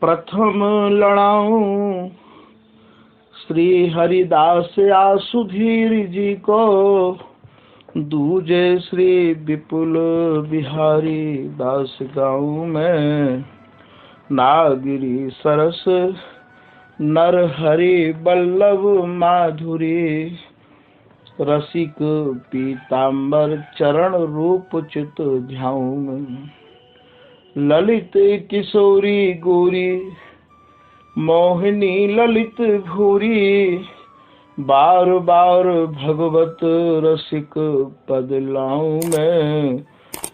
प्रथम लड़ाऊं श्री हरिदास आसुधीर जी को, दूजे श्री विपुल बिहारी दास गाँव में। नागिरी सरस नर हरि बल्लभ माधुरी, रसिक पीताम्बर चरण रूप चित ध्याऊं में। ललित किशोरी गोरी मोहिनी ललित भूरी, बार बार भगवत रसिक पद लाऊं मैं।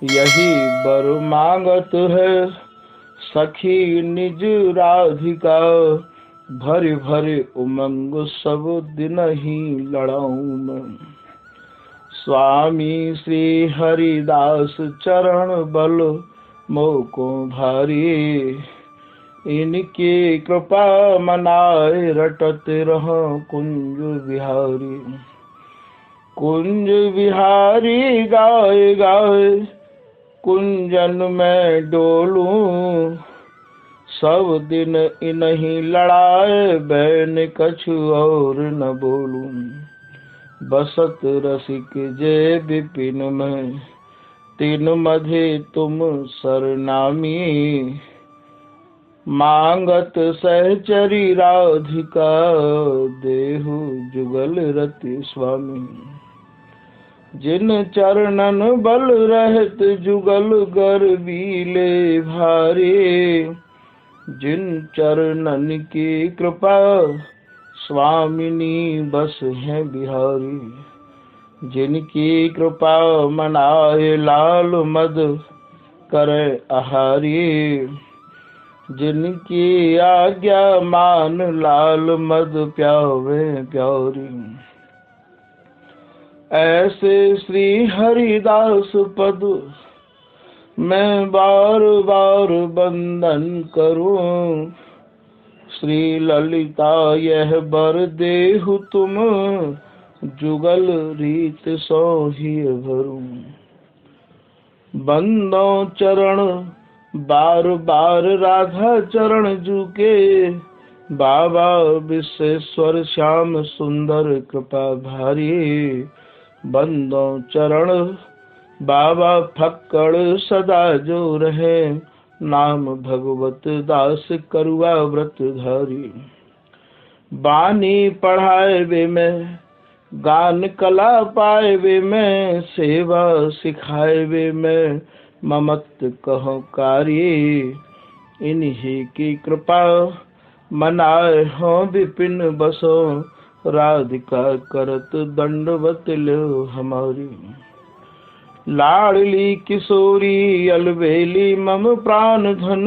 यही बर मांगत है सखी निज राधिका, भरि भरि उमंग सब दिन ही लड़ाऊं मैं। स्वामी श्री हरिदास चरण बल मोको भारी, इनकी कृपा मनाए रटत रहो कुंज बिहारी। कुंज बिहारी गाए गाए कुंजन में डोलूं, सब दिन इन्हीं लड़ाए बैन कछु और न बोलूं। बसत रसिक जे विपिन में, तीन मधे तुम सरनामी। मांगत सहचरी राधिका, देहु जुगल रति स्वामी। जिन चरणन बल रहत जुगल गर्वीले भारी, जिन चरणन की कृपा स्वामिनी बस है बिहारी। जिनकी कृपा मनाए लाल मद करे आहारी, जिनकी आज्ञा मान लाल मद प्यावे प्यारी। ऐसे श्री हरिदास पद मैं बार बार बंदन करूं, श्री ललिता यह बर देहु तुम, जुगल रीत सो ही भरूं। बंदो चरण बार बार राधा चरण जूके, बाबा विश्वेश्वर श्याम सुंदर कृपा भारी। बंदो चरण बाबा फक्कड़ सदा जो रहे, नाम भगवत दास करुआ व्रत धारी। बानी पढ़ाए वे में गान कला पाए वे में, सेवा सिखाए वे में ममत कहो कारी। इन्हीं की कृपा मनाए हो विपिन बसो, राधिका करत दंडवत लो हमारी। लाडली किशोरी अलबेली मम प्राण धन,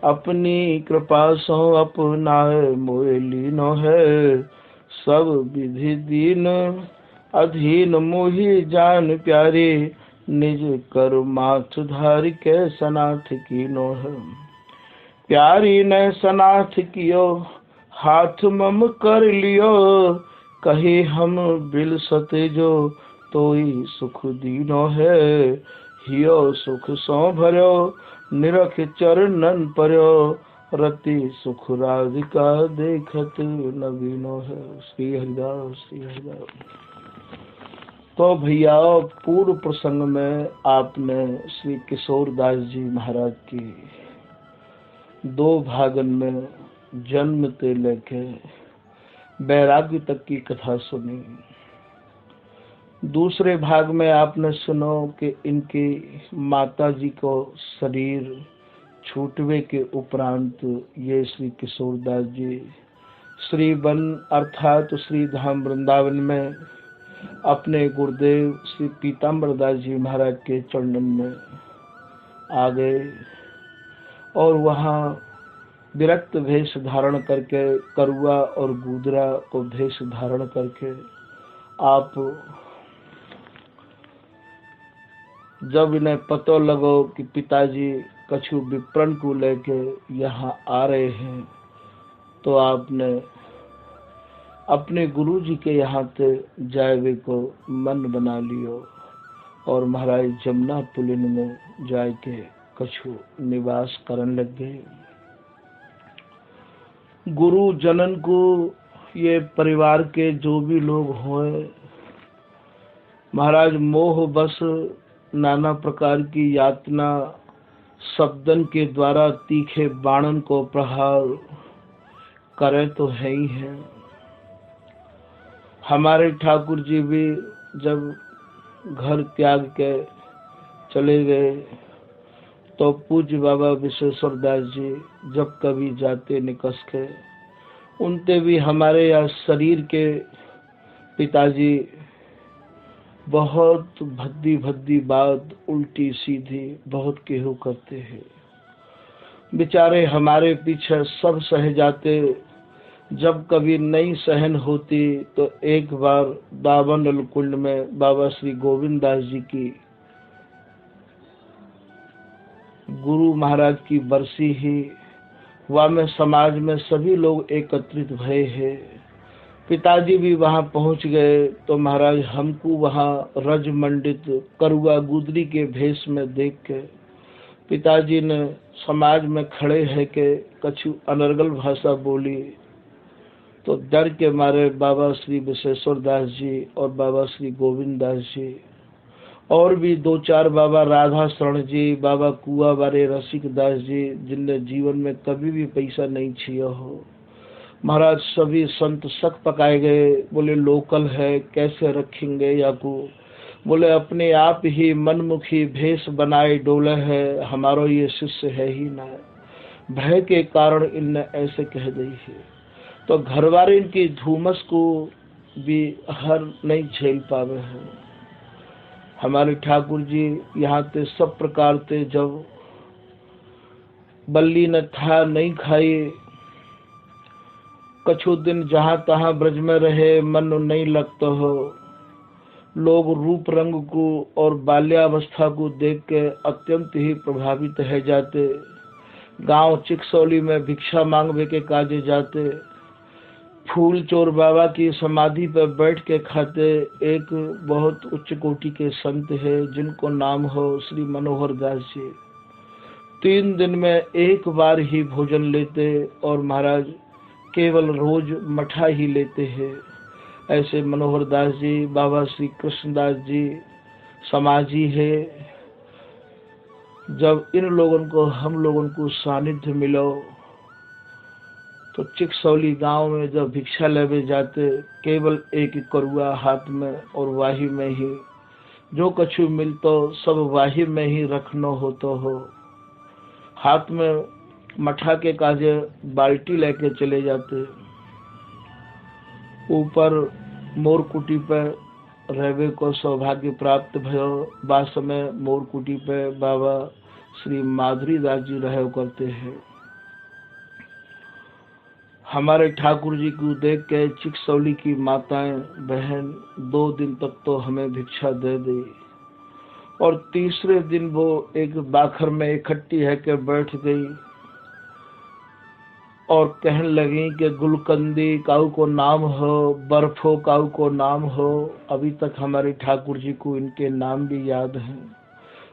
अपनी कृपा सो अपनाए मोए लीनो है। सब विधि दीन अधीन मोहि जान प्यारे, निज कर माथ धारि के सनाथ कीनो है। प्यारी ने सनाथ कियो हाथ मम कर लियो, कही हम बिल सते जो तोई सुख दीनो है। हियो सुख सो भर्यो निरख चरणन पर्यो, रति सुख राधिका देखत नवीनो है। श्री हरिदास श्री हरिदास। तो भैया पूर्व प्रसंग में आपने श्री किशोर दास जी महाराज की दो भागन में जन्म से लेके वैराग्य तक की कथा सुनी। दूसरे भाग में आपने सुनो कि इनकी माता जी को शरीर छूटवे के उपरांत ये श्री किशोर दास जी श्री वन अर्थात श्री धाम वृंदावन में अपने गुरुदेव श्री पीताम्बर दास जी महाराज के चरणन में आ गए और वहाँ विरक्त भेष धारण करके, करुआ और गूदरा को भेष धारण करके आप जब इन्हें पतो लगो कि पिताजी कछु विप्रण को लेके यहाँ आ रहे हैं, तो आपने अपने गुरु जी के यहाँ से जाए को मन बना लियो और महाराज जमुना पुलिन में जाके कछु निवास करन लग गए। गुरु जनन को, ये परिवार के जो भी लोग हों महाराज, मोह बस नाना प्रकार की यातना शब्दन के द्वारा तीखे बाणन को प्रहार करे तो है ही है। हमारे ठाकुर जी भी जब घर त्याग के चले गए तो पूज्य बाबा विश्वेश्वर दास जी जब कभी जाते निकस के, उनते भी हमारे यहाँ शरीर के पिताजी बहुत भद्दी भद्दी बात उल्टी सीधी बहुत केहू करते हैं। बेचारे हमारे पीछे सब सह जाते। जब कभी नहीं सहन होती तो एक बार दावनल कुंड में बाबा श्री गोविंद दास जी की गुरु महाराज की बरसी ही, वहाँ में समाज में सभी लोग एकत्रित भये हैं। पिताजी भी वहाँ पहुँच गए तो महाराज हमको वहाँ रज मंडित करुआ गुदरी के भेष में देख के पिताजी ने समाज में खड़े है के कछु अनर्गल भाषा बोली तो डर के मारे बाबा श्री विश्वेश्वर दास जी और बाबा श्री गोविंद दास जी और भी दो चार बाबा राधा शरण जी, बाबा कुआ बारे रसिक दास जी, जिनने जीवन में कभी भी पैसा नहीं छिया हो, महाराज सभी संत शक पकाए गए। बोले लोकल है कैसे रखेंगे या को, बोले अपने आप ही मनमुखी भेष बनाए डोले है, हमारो ये शिष्य है ही ना। भय के कारण इनने ऐसे कह दी है। तो घरवाले इनकी धूमस को भी हर नहीं झेल पावे हैं। हमारे ठाकुर जी यहाँ ते सब प्रकार ते जब बल्ली न था नहीं खाई, कछु दिन जहाँ तहाँ ब्रज में रहे, मन नहीं लगता हो। लोग रूप रंग को और बाल्यावस्था को देख के अत्यंत ही प्रभावित है जाते। गांव चिकसौली में भिक्षा मांगवे के काजे जाते। फूल चोर बाबा की समाधि पर बैठ के खाते। एक बहुत उच्च कोटि के संत है जिनको नाम हो श्री मनोहर दास जी। 3 दिन में एक बार ही भोजन लेते और महाराज केवल रोज मठा ही लेते हैं। ऐसे मनोहर दास जी, बाबा श्री कृष्णदास जी समाजी है। जब इन लोगों को हम लोगों को सानिध्य मिलो तो चिकसौली गांव में जब भिक्षा लेवे जाते, केवल एक करुआ हाथ में और वाही में ही जो कछु मिलतो सब वाही में ही रखनो होतो हो। हाथ में मठा के काजे बाल्टी लेके चले जाते। ऊपर मोरकुटी पे रहवे को सौभाग्य प्राप्त भयो। बा समय मोरकुटी पे बाबा श्री माधुरी दास जी रहे करते हैं। हमारे ठाकुर जी को देख के चिकसौली की माताएं बहन 2 दिन तक तो हमें भिक्षा दे दी और तीसरे दिन वो एक बाखर में इकट्ठी है के बैठ गई और कहने लगी कि गुलकंदी काऊ को नाम हो, बर्फो काऊ को नाम हो। अभी तक हमारे ठाकुर जी को इनके नाम भी याद हैं।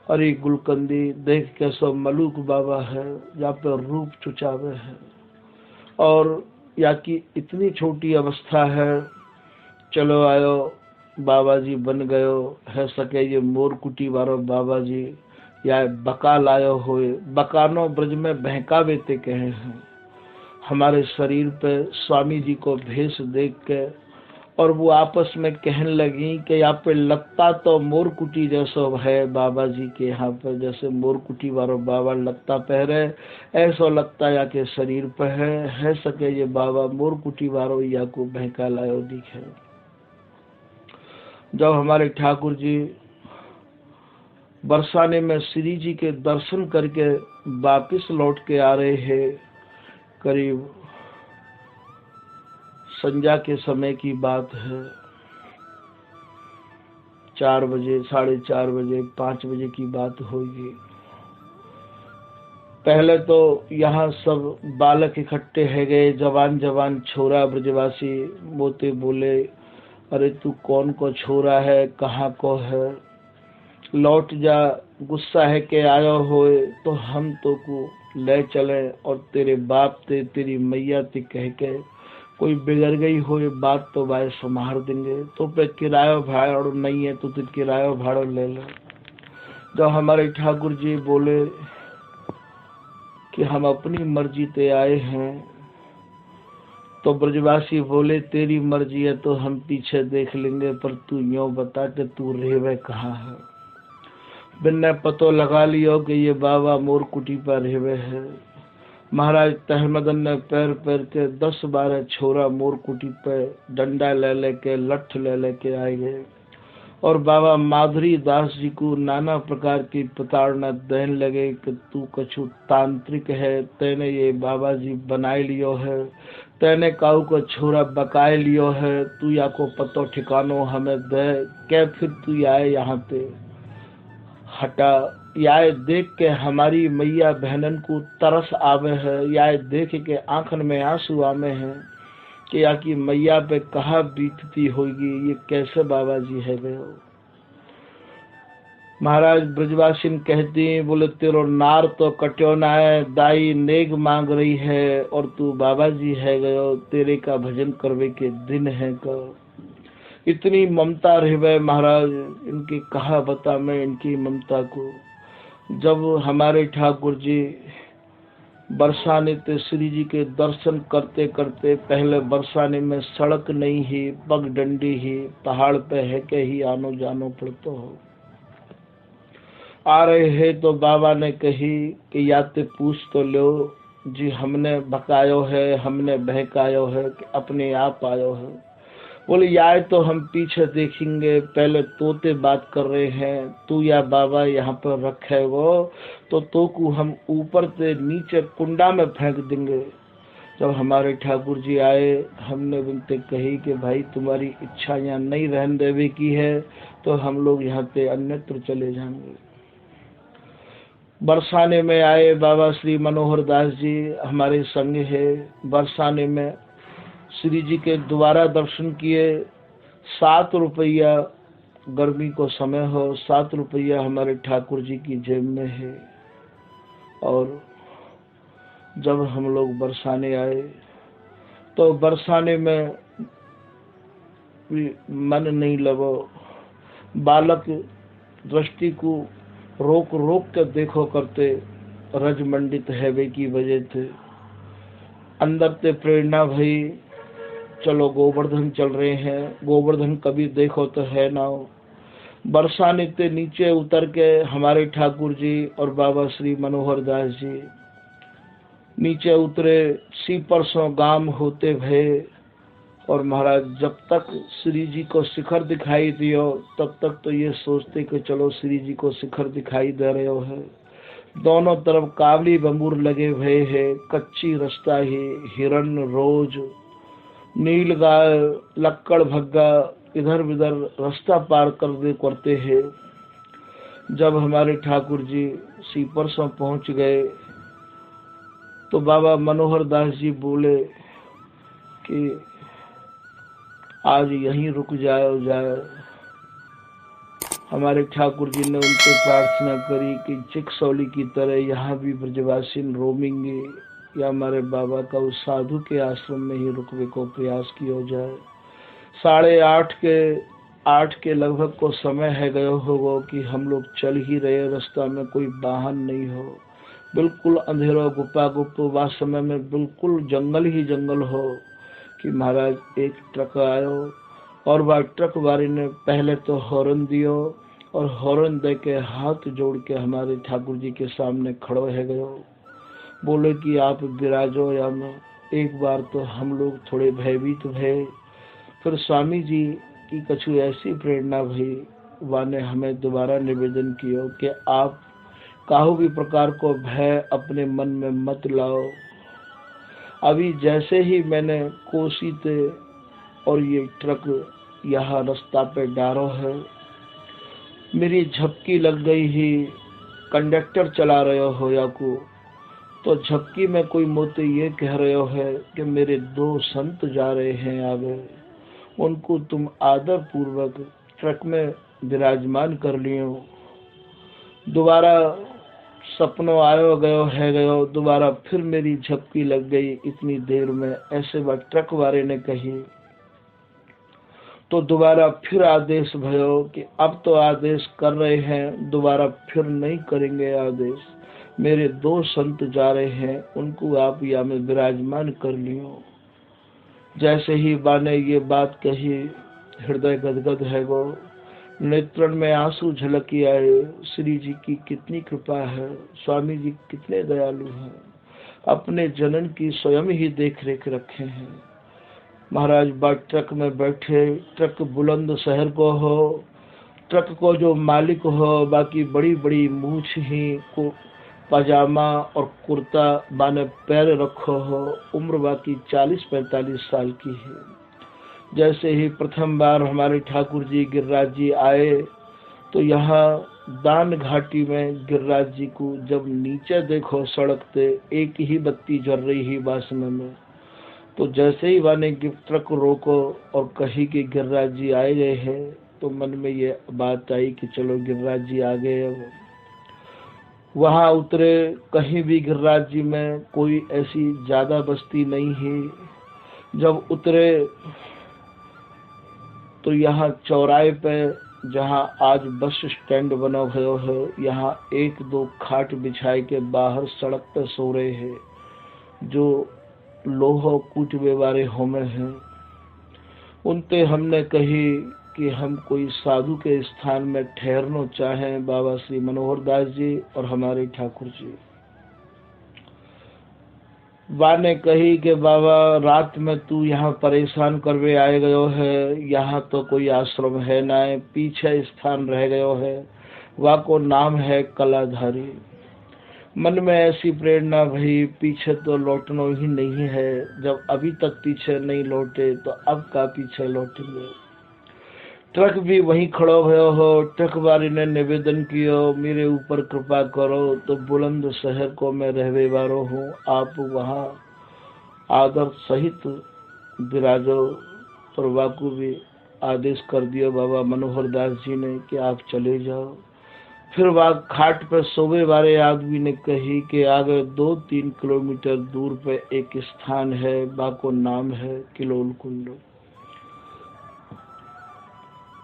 अरे गुलकंदी देख के सब मलूक बाबा है, या पर रूप चुचावे है और या की इतनी छोटी अवस्था है। चलो आयो बाबा जी बन गयो है सके ये मोरकुटी वारो बाबा जी या बका लायो होए। बकानो ब्रज में बहकावे ते कहे हैं। हमारे शरीर पे स्वामी जी को भेष देख के और वो आपस में कहने लगी कि यहाँ पे लगता तो मोरकुटी जैसो है बाबा जी के यहाँ पे, जैसे मोरकुटी वालो बाबा लगता पहरे ऐसा लगता या के शरीर पे है सके ये बाबा मोरकुटी वालो या को बहका लायो दिखे। जब हमारे ठाकुर जी बरसाने में श्री जी के दर्शन करके वापिस लौट के आ रहे हैं, करीब संध्या के समय की बात है। 4 बजे, 4:30 बजे, 5 बजे की बात होगी। पहले तो यहाँ सब बालक इकट्ठे है गए, जवान जवान छोरा ब्रजवासी। मोते बोले अरे तू कौन को छोरा है, कहाँ को है, लौट जा, गुस्सा है के आयो होए। तो हम तो को ले चले और तेरे बाप ते तेरी मैया ते कह के कोई बिगड़ गई हो ये बात तो भाई संभाल देंगे। तो पे किराया भाड़ा नहीं है तो तुझ किराया भाड़ा ले लो। जब हमारे ठाकुर जी बोले कि हम अपनी मर्जी ते आए हैं, तो ब्रजवासी बोले तेरी मर्जी है तो हम पीछे देख लेंगे, पर तू यूं बता कि तू रेवे कहाँ है। बिन्ने पतो लगा लियो कि ये बाबा मोर कुटी पर रेवे है। महाराज तहमदन ने पैर पैर के 10-12 छोरा मोर कुटी पे डंडा ले लेके लठ ले लेके आए गए और बाबा माधुरी दास जी को नाना प्रकार की प्रताड़ना देने लगे कि तू कछु तांत्रिक है, तेने ये बाबा जी बनाए लियो है, तेने काऊ को छोरा बकाए लियो है, तू या को पतो ठिकानो हमें दे के फिर तू आए यहाँ पे हटा। या देख के हमारी मैया बहनन को तरस आवे है, या देख के आंखन में आंसू आवे हैं कि या की मैया पे कहा बीतती होगी, ये कैसे बाबा जी है गए हो। महाराज ब्रजवासी कहती बोले तेरो नार तो कट्यो ना है, दाई नेग मांग रही है और तू बाबा जी है गयो, तेरे का भजन करवे के दिन है का। इतनी ममता रहे महाराज, इनकी कहा बता मैं इनकी ममता को। जब हमारे ठाकुर जी बरसाने ते श्री जी के दर्शन करते करते, पहले बरसाने में सड़क नहीं ही पगडंडी ही, पहाड़ पे है के ही आनो जानो पड़तो हो। आ रहे हैं तो बाबा ने कही कि या ते पूछ तो लो जी, हमने भकायो है, हमने बहकायो है कि अपने आप आयो है। बोले यार तो हम पीछे देखेंगे, पहले तोते बात कर रहे हैं, तू या बाबा यहाँ पर रखे वो तो को हम ऊपर से नीचे कुंडा में फेंक देंगे। जब हमारे ठाकुर जी आए, हमने उनसे कही कि भाई तुम्हारी इच्छा यहाँ नहीं रहने देवे की है तो हम लोग यहाँ पे अन्यत्र चले जाएंगे। बरसाने में आए बाबा श्री मनोहर दास जी हमारे संग है। बरसाने में श्री जी के दोबारा दर्शन किए। 7 रुपया गर्मी को समय हो, 7 रुपया हमारे ठाकुर जी की जेब में है। और जब हम लोग बरसाने आए तो बरसाने में मन नहीं लगो। बालक दृष्टि को रोक रोक कर देखो करते, रजमंडित हैवे की वजह थे। अंदर से प्रेरणा भई चलो गोवर्धन चल रहे हैं, गोवर्धन कभी देखो तो है ना हो। बरसाने से नीचे उतर के हमारे ठाकुर जी और बाबा श्री मनोहर दास जी नीचे उतरे। सी परसों गांव होते भये और महाराज जब तक श्री जी को शिखर दिखाई दियो तब तक तो ये सोचते कि चलो श्री जी को शिखर दिखाई दे रहे हो है। दोनों तरफ कावली बंबूर लगे हुए है, कच्ची रास्ता ही, हिरण रोज नील गाय लक्कड़ भग्गा इधर उधर रास्ता पार करते हैं। जब हमारे ठाकुर जी सीपर से पहुंच गए तो बाबा मनोहर दास जी बोले कि आज यहीं रुक जाए। हमारे ठाकुर जी ने उनसे प्रार्थना करी कि चिकसौली की तरह यहाँ भी ब्रजवासी रोमेंगे या हमारे बाबा का उस साधु के आश्रम में ही रुकने को प्रयास किया जाए। 8:30 के लगभग को समय है गयो होगा कि हम लोग चल ही रहे, रास्ता में कोई वाहन नहीं हो, बिल्कुल अंधेरा गुप्पा गुप्प। वह समय में बिल्कुल जंगल ही जंगल हो कि महाराज एक ट्रक आयो और वह ट्रक वाले ने पहले तो हॉर्न दियो और हॉर्न दे के हाथ जोड़ के हमारे ठाकुर जी के सामने खड़ो है गयो। बोले कि आप विराजो या में। एक बार तो हम लोग थोड़े भयभीत भये, फिर स्वामी जी की कछु ऐसी प्रेरणा भई, वाने हमें दोबारा निवेदन किया कि आप काहू भी प्रकार को भय अपने मन में मत लाओ। अभी जैसे ही मैंने कोसी थे और ये ट्रक यहाँ रास्ता पे डारो है, मेरी झपकी लग गई ही। कंडक्टर चला रहे हो या को तो झपकी में कोई मोते ये कह रहे हो है कि मेरे 2 संत जा रहे हैं आगे, उनको तुम आदर पूर्वक ट्रक में विराजमान कर लियो। दोबारा सपनों आयो गयो है गयो, दोबारा फिर मेरी झपकी लग गई इतनी देर में, ऐसे बात ट्रक वाले ने कही। तो दोबारा फिर आदेश भयो कि अब तो आदेश कर रहे हैं, दोबारा फिर नहीं करेंगे आदेश। मेरे 2 संत जा रहे हैं, उनको आप या में विराजमान कर लियो। जैसे ही बा ने ये बात कही, हृदय गदगद है गो, नेत्रन में आंसू झलक आए। श्री जी की कितनी कृपा है, स्वामी जी कितने दयालु हैं, अपने जनन की स्वयं ही देख रेख रखे हैं। महाराज बात ट्रक में बैठे, ट्रक बुलंद शहर को हो, ट्रक को जो मालिक हो, बाकी बड़ी बड़ी मूछ ही को पजामा और कुर्ता बाने पैर रखो हो, उम्र बाकी 40-45 साल की है। जैसे ही प्रथम बार हमारे ठाकुर जी गिरिराज जी आए, तो यहाँ दान घाटी में गिरिराज जी को जब नीचे देखो सड़क पे एक ही बत्ती जल रही ही वासना में, तो जैसे ही वाने ट्रक रोको और कही कि गिरिराज जी आए गए हैं, तो मन में ये बात आई कि चलो गिरिराज जी आ गए। अब वहाँ उतरे, कहीं भी गिरिराज जी में कोई ऐसी ज्यादा बस्ती नहीं है। जब उतरे तो यहाँ चौराहे पे, जहाँ आज बस स्टैंड बना हुआ है, यहाँ 1-2 खाट बिछाए के बाहर सड़क पे सो रहे हैं, जो लोहो कूटवे वाले होमे हैं। उनते हमने कही कि हम कोई साधु के स्थान में ठहरना चाहें, बाबा श्री मनोहर दास जी और हमारे ठाकुर जी। बा ने कही कि बाबा रात में तू यहाँ परेशान करवे आए गयो है, यहाँ तो कोई आश्रम है ना, पीछे स्थान रह गयो है, वा को नाम है कलाधारी। मन में ऐसी प्रेरणा भई, पीछे तो लौटना ही नहीं है, जब अभी तक पीछे नहीं लौटे तो अब का पीछे लौटेंगे। ट्रक भी वहीं खड़ो भयो हो, ट्रक वाले ने निवेदन कियो, मेरे ऊपर कृपा करो, तो बुलंद शहर को मैं रहवे वालो हूँ, आप वहाँ आदर सहित विराजो। पर वाकू भी आदेश कर दिया बाबा मनोहर दास जी ने कि आप चले जाओ। फिर वह खाट पर सोवे वाले आदमी ने कही कि आगे 2-3 किलोमीटर दूर पे एक स्थान है, बाको नाम है किलोल कुंड।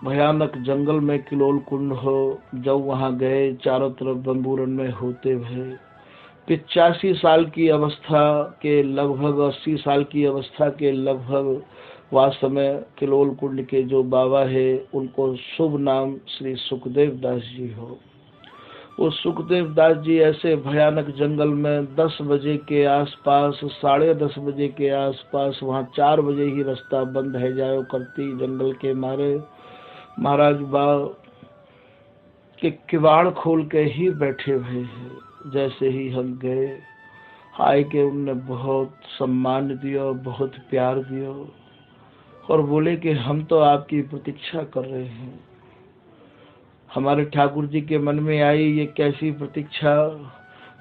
भयानक जंगल में किलोल कुंड हो। जब वहां गए, चारों तरफ बंबूरन में होते भय। 85 साल की अवस्था के लगभग 80 साल की अवस्था के लगभग वह समय किलोल कुंड के जो बाबा है, उनको शुभ नाम श्री सुखदेव दास जी हो। उस सुखदेव दास जी ऐसे भयानक जंगल में 10 बजे के आसपास, 10:30 बजे के आसपास, वहाँ 4 बजे ही रास्ता बंद है जायो करती जंगल के मारे। महाराज बाग के किवाड़ खोल के ही बैठे हुए हैं। जैसे ही हम गए, आए के उनने बहुत सम्मान दिया, बहुत प्यार दिया और बोले कि हम तो आपकी प्रतीक्षा कर रहे हैं। हमारे ठाकुर जी के मन में आई ये कैसी प्रतीक्षा।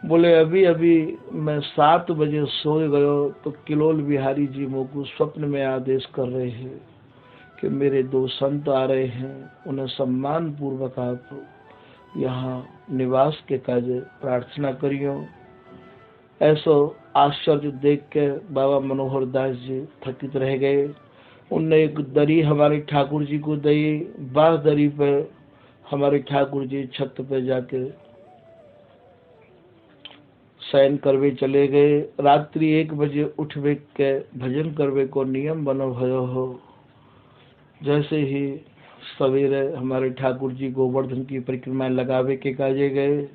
बोले अभी अभी मैं 7 बजे सो गयो तो किलोल बिहारी जी मोको स्वप्न में आदेश कर रहे हैं कि मेरे 2 संत आ रहे हैं, उन्हें सम्मान पूर्वक आप यहाँ निवास के कार्य प्रार्थना करियो। ऐसा आश्चर्य देख के बाबा मनोहर दास जी थकित रह गए। उनने एक दरी हमारे ठाकुर जी को दी। बाह दरी पे हमारे ठाकुर जी छत पे जाके शयन करवे चले गए। रात्रि 1 बजे उठवे के भजन करवे को नियम बनो भयो हो। जैसे ही सवेरे हमारे ठाकुर जी गोवर्धन की परिक्रमा लगावे के काजे गए,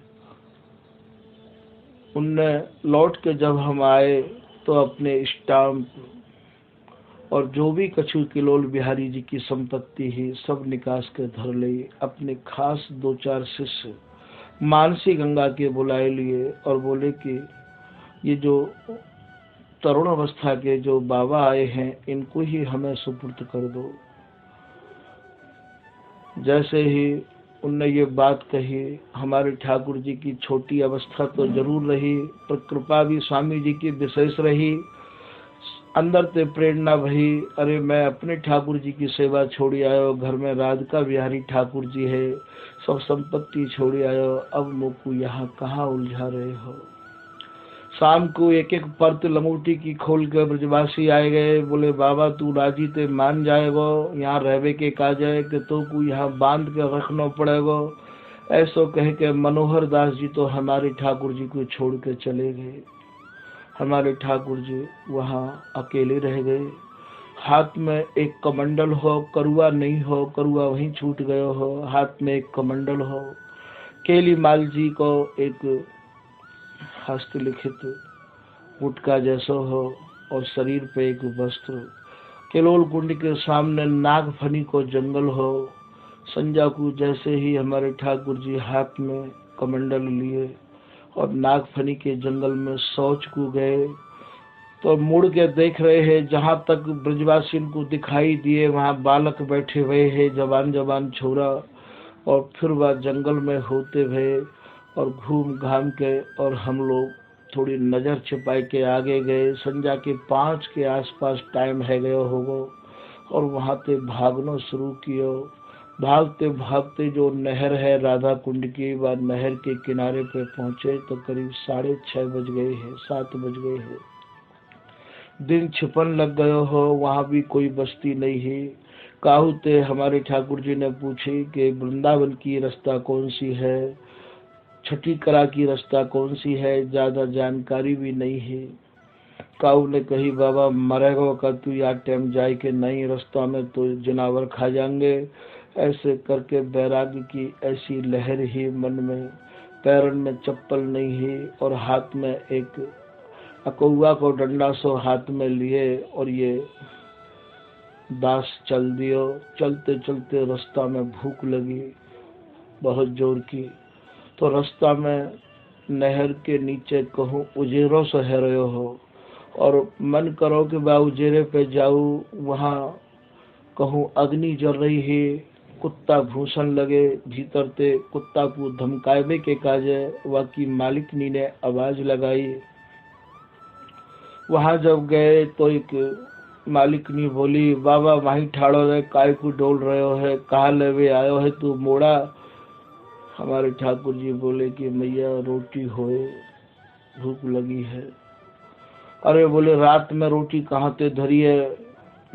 उनने लौट के जब हम आए तो अपने स्टाम्प और जो भी कछु किलोल बिहारी जी की संपत्ति है सब निकास के धर ले। अपने खास 2-4 शिष्य मानसी गंगा के बुलाए लिए और बोले कि ये जो तरुण अवस्था के जो बाबा आए हैं, इनको ही हमें सुपुर्द कर दो। जैसे ही उनने ये बात कही, हमारे ठाकुर जी की छोटी अवस्था तो जरूर रही, पर कृपा भी स्वामी जी की विशेष रही। अंदर ते प्रेरणा भई, अरे मैं अपने ठाकुर जी की सेवा छोड़ी आयो, घर में राधिका बिहारी ठाकुर जी है, सब संपत्ति छोड़ी आयो, अब मोकू यहाँ कहाँ उलझा रहे हो। शाम को एक एक परत लंगूटी की खोल के ब्रजवासी आए गए, बोले बाबा तू राजी ते मान जाएगो, यहाँ रहवे के काज है कि तो को यहाँ बांध के रखना पड़ेगो। ऐसो कह के मनोहर दास जी तो हमारे ठाकुर जी को छोड़ के चले गए। हमारे ठाकुर जी वहाँ अकेले रह गए। हाथ में एक कमंडल हो, करुआ नहीं हो, करुआ वहीं छूट गयो हो, हाथ में एक कमंडल हो। केली माल जी को एक हस्तलिखित गुटका जैसा हो और शरीर पे एक वस्त्र। केलोल कुंड के सामने नागफनी को जंगल हो। संजा को जैसे ही हमारे ठाकुर जी हाथ में कमंडल लिए और नागफनी के जंगल में शौच को गए, तो मुड़ के देख रहे हैं जहाँ तक ब्रजवासी को दिखाई दिए वहाँ बालक बैठे हुए हैं, जवान जवान छोरा, और फिर वह जंगल में होते हुए और घूम घाम के, और हम लोग थोड़ी नज़र छिपाई के आगे गए। संजा के 5 के आसपास टाइम है गयो होगो, और वहाँ से भागना शुरू कियो। भागते भागते जो नहर है राधा कुंड की, वह नहर के किनारे पे पहुँचे तो करीब 6:30 बज गए हैं, 7 बज गए हैं। दिन छिपन लग गयो हो, वहाँ भी कोई बस्ती नहीं है। काहू ते हमारे ठाकुर जी ने पूछे कि वृंदावन की रास्ता कौन सी है, छठी करा की रास्ता कौन सी है, ज्यादा जानकारी भी नहीं है। काऊ ने कही बाबा मरेगा का तू या टाइम जाए के नहीं, रास्ता में तो जनावर खा जाएंगे। ऐसे करके बैरागी की ऐसी लहर ही मन में, पैरन में चप्पल नहीं है और हाथ में एक अकौआ को डंडा सो हाथ में लिए, और ये दास चल दियो। चलते चलते रास्ता में भूख लगी बहुत जोर की, तो रास्ता में नहर के नीचे कहूँ उजेरो से है रहे हो, और मन करो कि बा उजेरे पे जाऊँ, वहाँ कहूँ अग्नि जल रही है, कुत्ता भूषण लगे भीतर ते, कुत्ता को धमकावे के काजे वाकी मालिकनी ने आवाज लगाई। वहां जब गए तो एक मालिकनी बोली, बाबा वहीं ठाड़ो रहे, काय को डोल रहे हो है, कहाँ लेवे आयो है तू मोड़ा। हमारे ठाकुर जी बोले कि मैया रोटी होए, भूख लगी है। अरे बोले रात में रोटी कहाँ ते धरी है,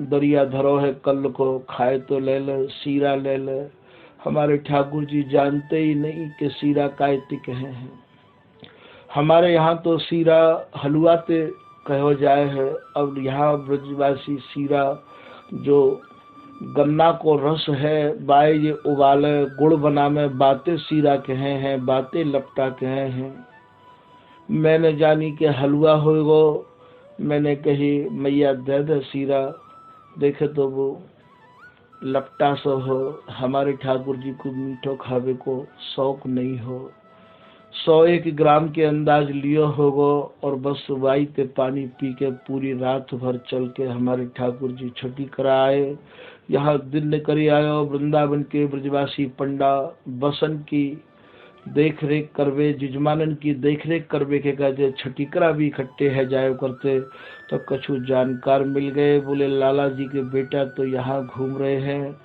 दरिया धरो है, कल को खाए तो ले ले, सीरा ले ले। हमारे ठाकुर जी जानते ही नहीं कि सीरा काय ते कहे हैं। हमारे यहाँ तो सीरा हलवा ते कहो जाए है। अब यहाँ ब्रजवासी सीरा जो गन्ना को रस है, बाए ये उबाले गुड़ बना में बातें सीरा कहे हैं, बातें लपटा कहे हैं। मैंने जानी कि हलवा होगो, मैंने कही मैया दे दे सीरा। देखे तो वो लपटा सो हो। हमारे ठाकुर जी को मीठो खावे को शौक नहीं हो। 101 ग्राम के अंदाज लियो होगो, और बस वाई ते पानी पी के पूरी रात भर चल के हमारे ठाकुर जी छठी कराए। यहाँ दिन करी आयो। वृंदावन के ब्रजवासी पंडा बसन की देख रेख करवे, जिजमानन की देख रेख करवे के कहते छठी करा भी इकट्ठे है जायो करते। तो कछु जानकार मिल गए, बोले लाला जी के बेटा तो यहाँ घूम रहे हैं।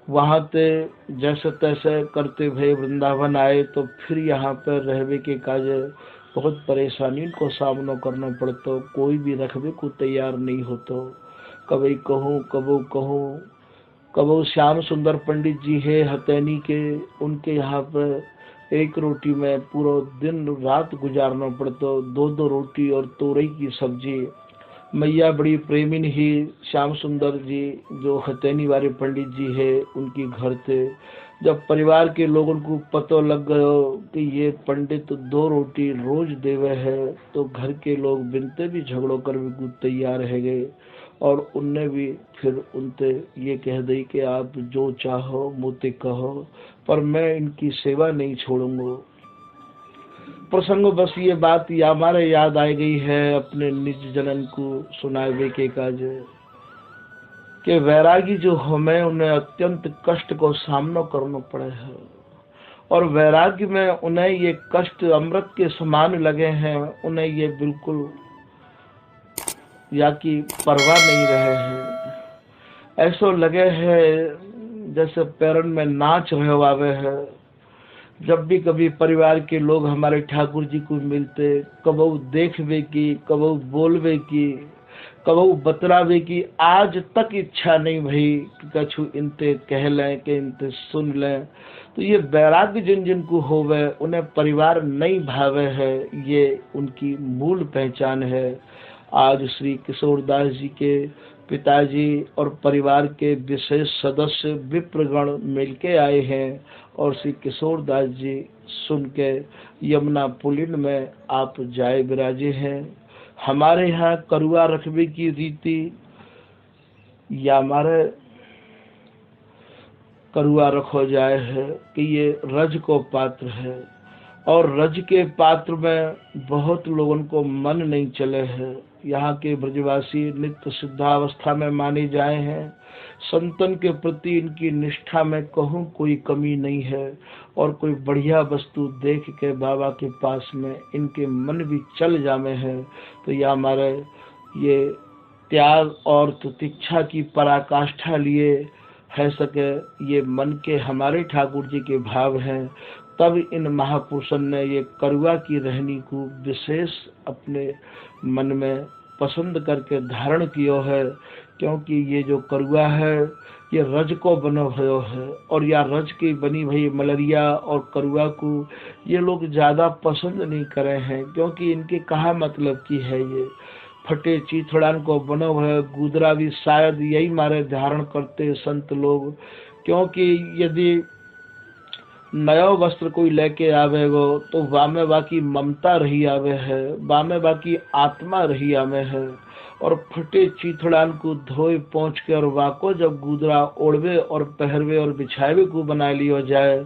वहाँ ते जैसे तैसे करते भय वृंदावन आए, तो फिर यहाँ पर रहवे के काजे बहुत परेशानी को सामना करना पड़ता, कोई भी रखवे को तैयार नहीं होता। कभी कहूँ कबो श्याम सुंदर पंडित जी है हतैनी के, उनके यहाँ पर एक रोटी में पूरा दिन रात गुजारना पड़ता, 2-2 रोटी और तोरई की सब्जी। मैया बड़ी प्रेमिन ही श्याम सुंदर जी जो हतैनी वाले पंडित जी है उनकी घर थे। जब परिवार के लोगों को पता लग गयो कि ये पंडित 2 रोटी रोज देवे है, तो घर के लोग बिनते भी झगड़ो कर भी तैयार है गए, और उनने भी फिर उनसे ये कह दी कि आप जो चाहो मुझे कहो, पर मैं इनकी सेवा नहीं छोड़ूंगा। प्रसंग बस ये बात हमारे याद आ गई है अपने निज जनन को सुनावे के काज, कि वैरागी जो हमें उन्हें अत्यंत कष्ट को सामना करना पड़े है, और वैराग्य में उन्हें ये कष्ट अमृत के समान लगे हैं। उन्हें ये बिल्कुल या कि परवाह नहीं रहे हैं। ऐसो लगे है जैसे पैरन में नाच रहे आवे है। जब भी कभी परिवार के लोग हमारे ठाकुर जी को मिलते, कबहू देखबे की, कबहू बोलबे की, कबहू बतलावे की, आज तक इच्छा नहीं भई कि कछु इनते कह लें कि इनते सुन लें। तो ये वैराग्य जिन जिन को होवे उन्हें परिवार नहीं भावे है, ये उनकी मूल पहचान है। आज श्री किशोरदास जी के पिताजी और परिवार के विशेष सदस्य विप्रगण मिलके आए हैं और श्री किशोरदास जी सुन के यमुना पुलिन में आप जाए विराजे हैं। हमारे यहाँ करुआ रखबे की रीति या हमारे करुआ रखो जाए है कि ये रज को पात्र है और रज के पात्र में बहुत लोगों को मन नहीं चले है। यहाँ के ब्रजवासी नित्य सिद्धावस्था में माने जाए हैं। संतन के प्रति इनकी निष्ठा में कहूँ कोई कमी नहीं है और कोई बढ़िया वस्तु देख के बाबा के पास में इनके मन भी चल जामे है। तो यह हमारे ये त्याग और तितिक्षा की पराकाष्ठा लिए है सके ये मन के हमारे ठाकुर जी के भाव हैं। तब इन महापुरुषों ने ये करुआ की रहनी को विशेष अपने मन में पसंद करके धारण किया है, क्योंकि ये जो करुआ है ये रज को बनो भयो है और या रज की बनी भई मलरिया और करुआ को ये लोग ज़्यादा पसंद नहीं करे हैं, क्योंकि इनके कहा मतलब की है। ये फटे चीथड़ान को बनो है गुदरा भी शायद यही मारे धारण करते संत लोग, क्योंकि यदि नयो वस्त्र कोई लेके आवेगो तो वामे बाकी ममता रही आवे है, वामे बाकी आत्मा रही आवे है। और फटे चीथड़ान को धोए पहुँच के और वाको जब गुदरा ओढ़वे और पहरवे और बिछावे को बना लिया जाए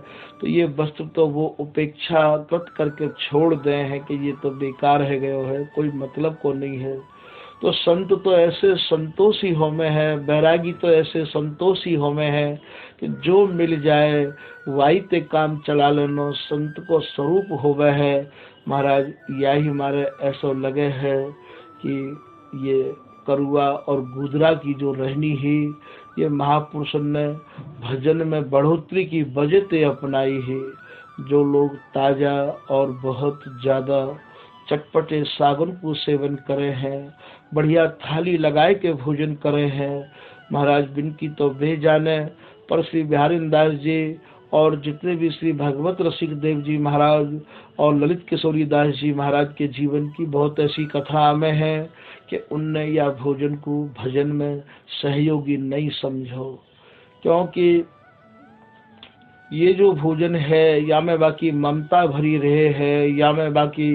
तो ये वस्त्र तो वो उपेक्षाकृत करके छोड़ दे हैं कि ये तो बेकार है गयो है, कोई मतलब को नहीं है। तो संत तो ऐसे संतोषी होमे है, बैरागी तो ऐसे संतोषी होमे है कि जो मिल जाए वाई ते काम चला लेनो, संत को स्वरूप होवे है। महाराज यही हमारे ऐसा लगे है कि ये करुआ और गुदरा की जो रहनी ही ये महापुरुषों ने भजन में बढ़ोतरी की वजह से अपनाई है। जो लोग ताजा और बहुत ज़्यादा चटपटे सागन को सेवन करे हैं, बढ़िया थाली लगाए के भोजन करे हैं, महाराज बिनकी तो वे जाने, पर श्री बिहारी दास जी और जितने भी श्री भगवत रसिक देव जी महाराज और ललित किशोरी दास जी महाराज के जीवन की बहुत ऐसी कथा में है कि उनने या भोजन को भजन में सहयोगी नहीं समझो, क्योंकि ये जो भोजन है या में बाकी ममता भरी रहे है या में बाकी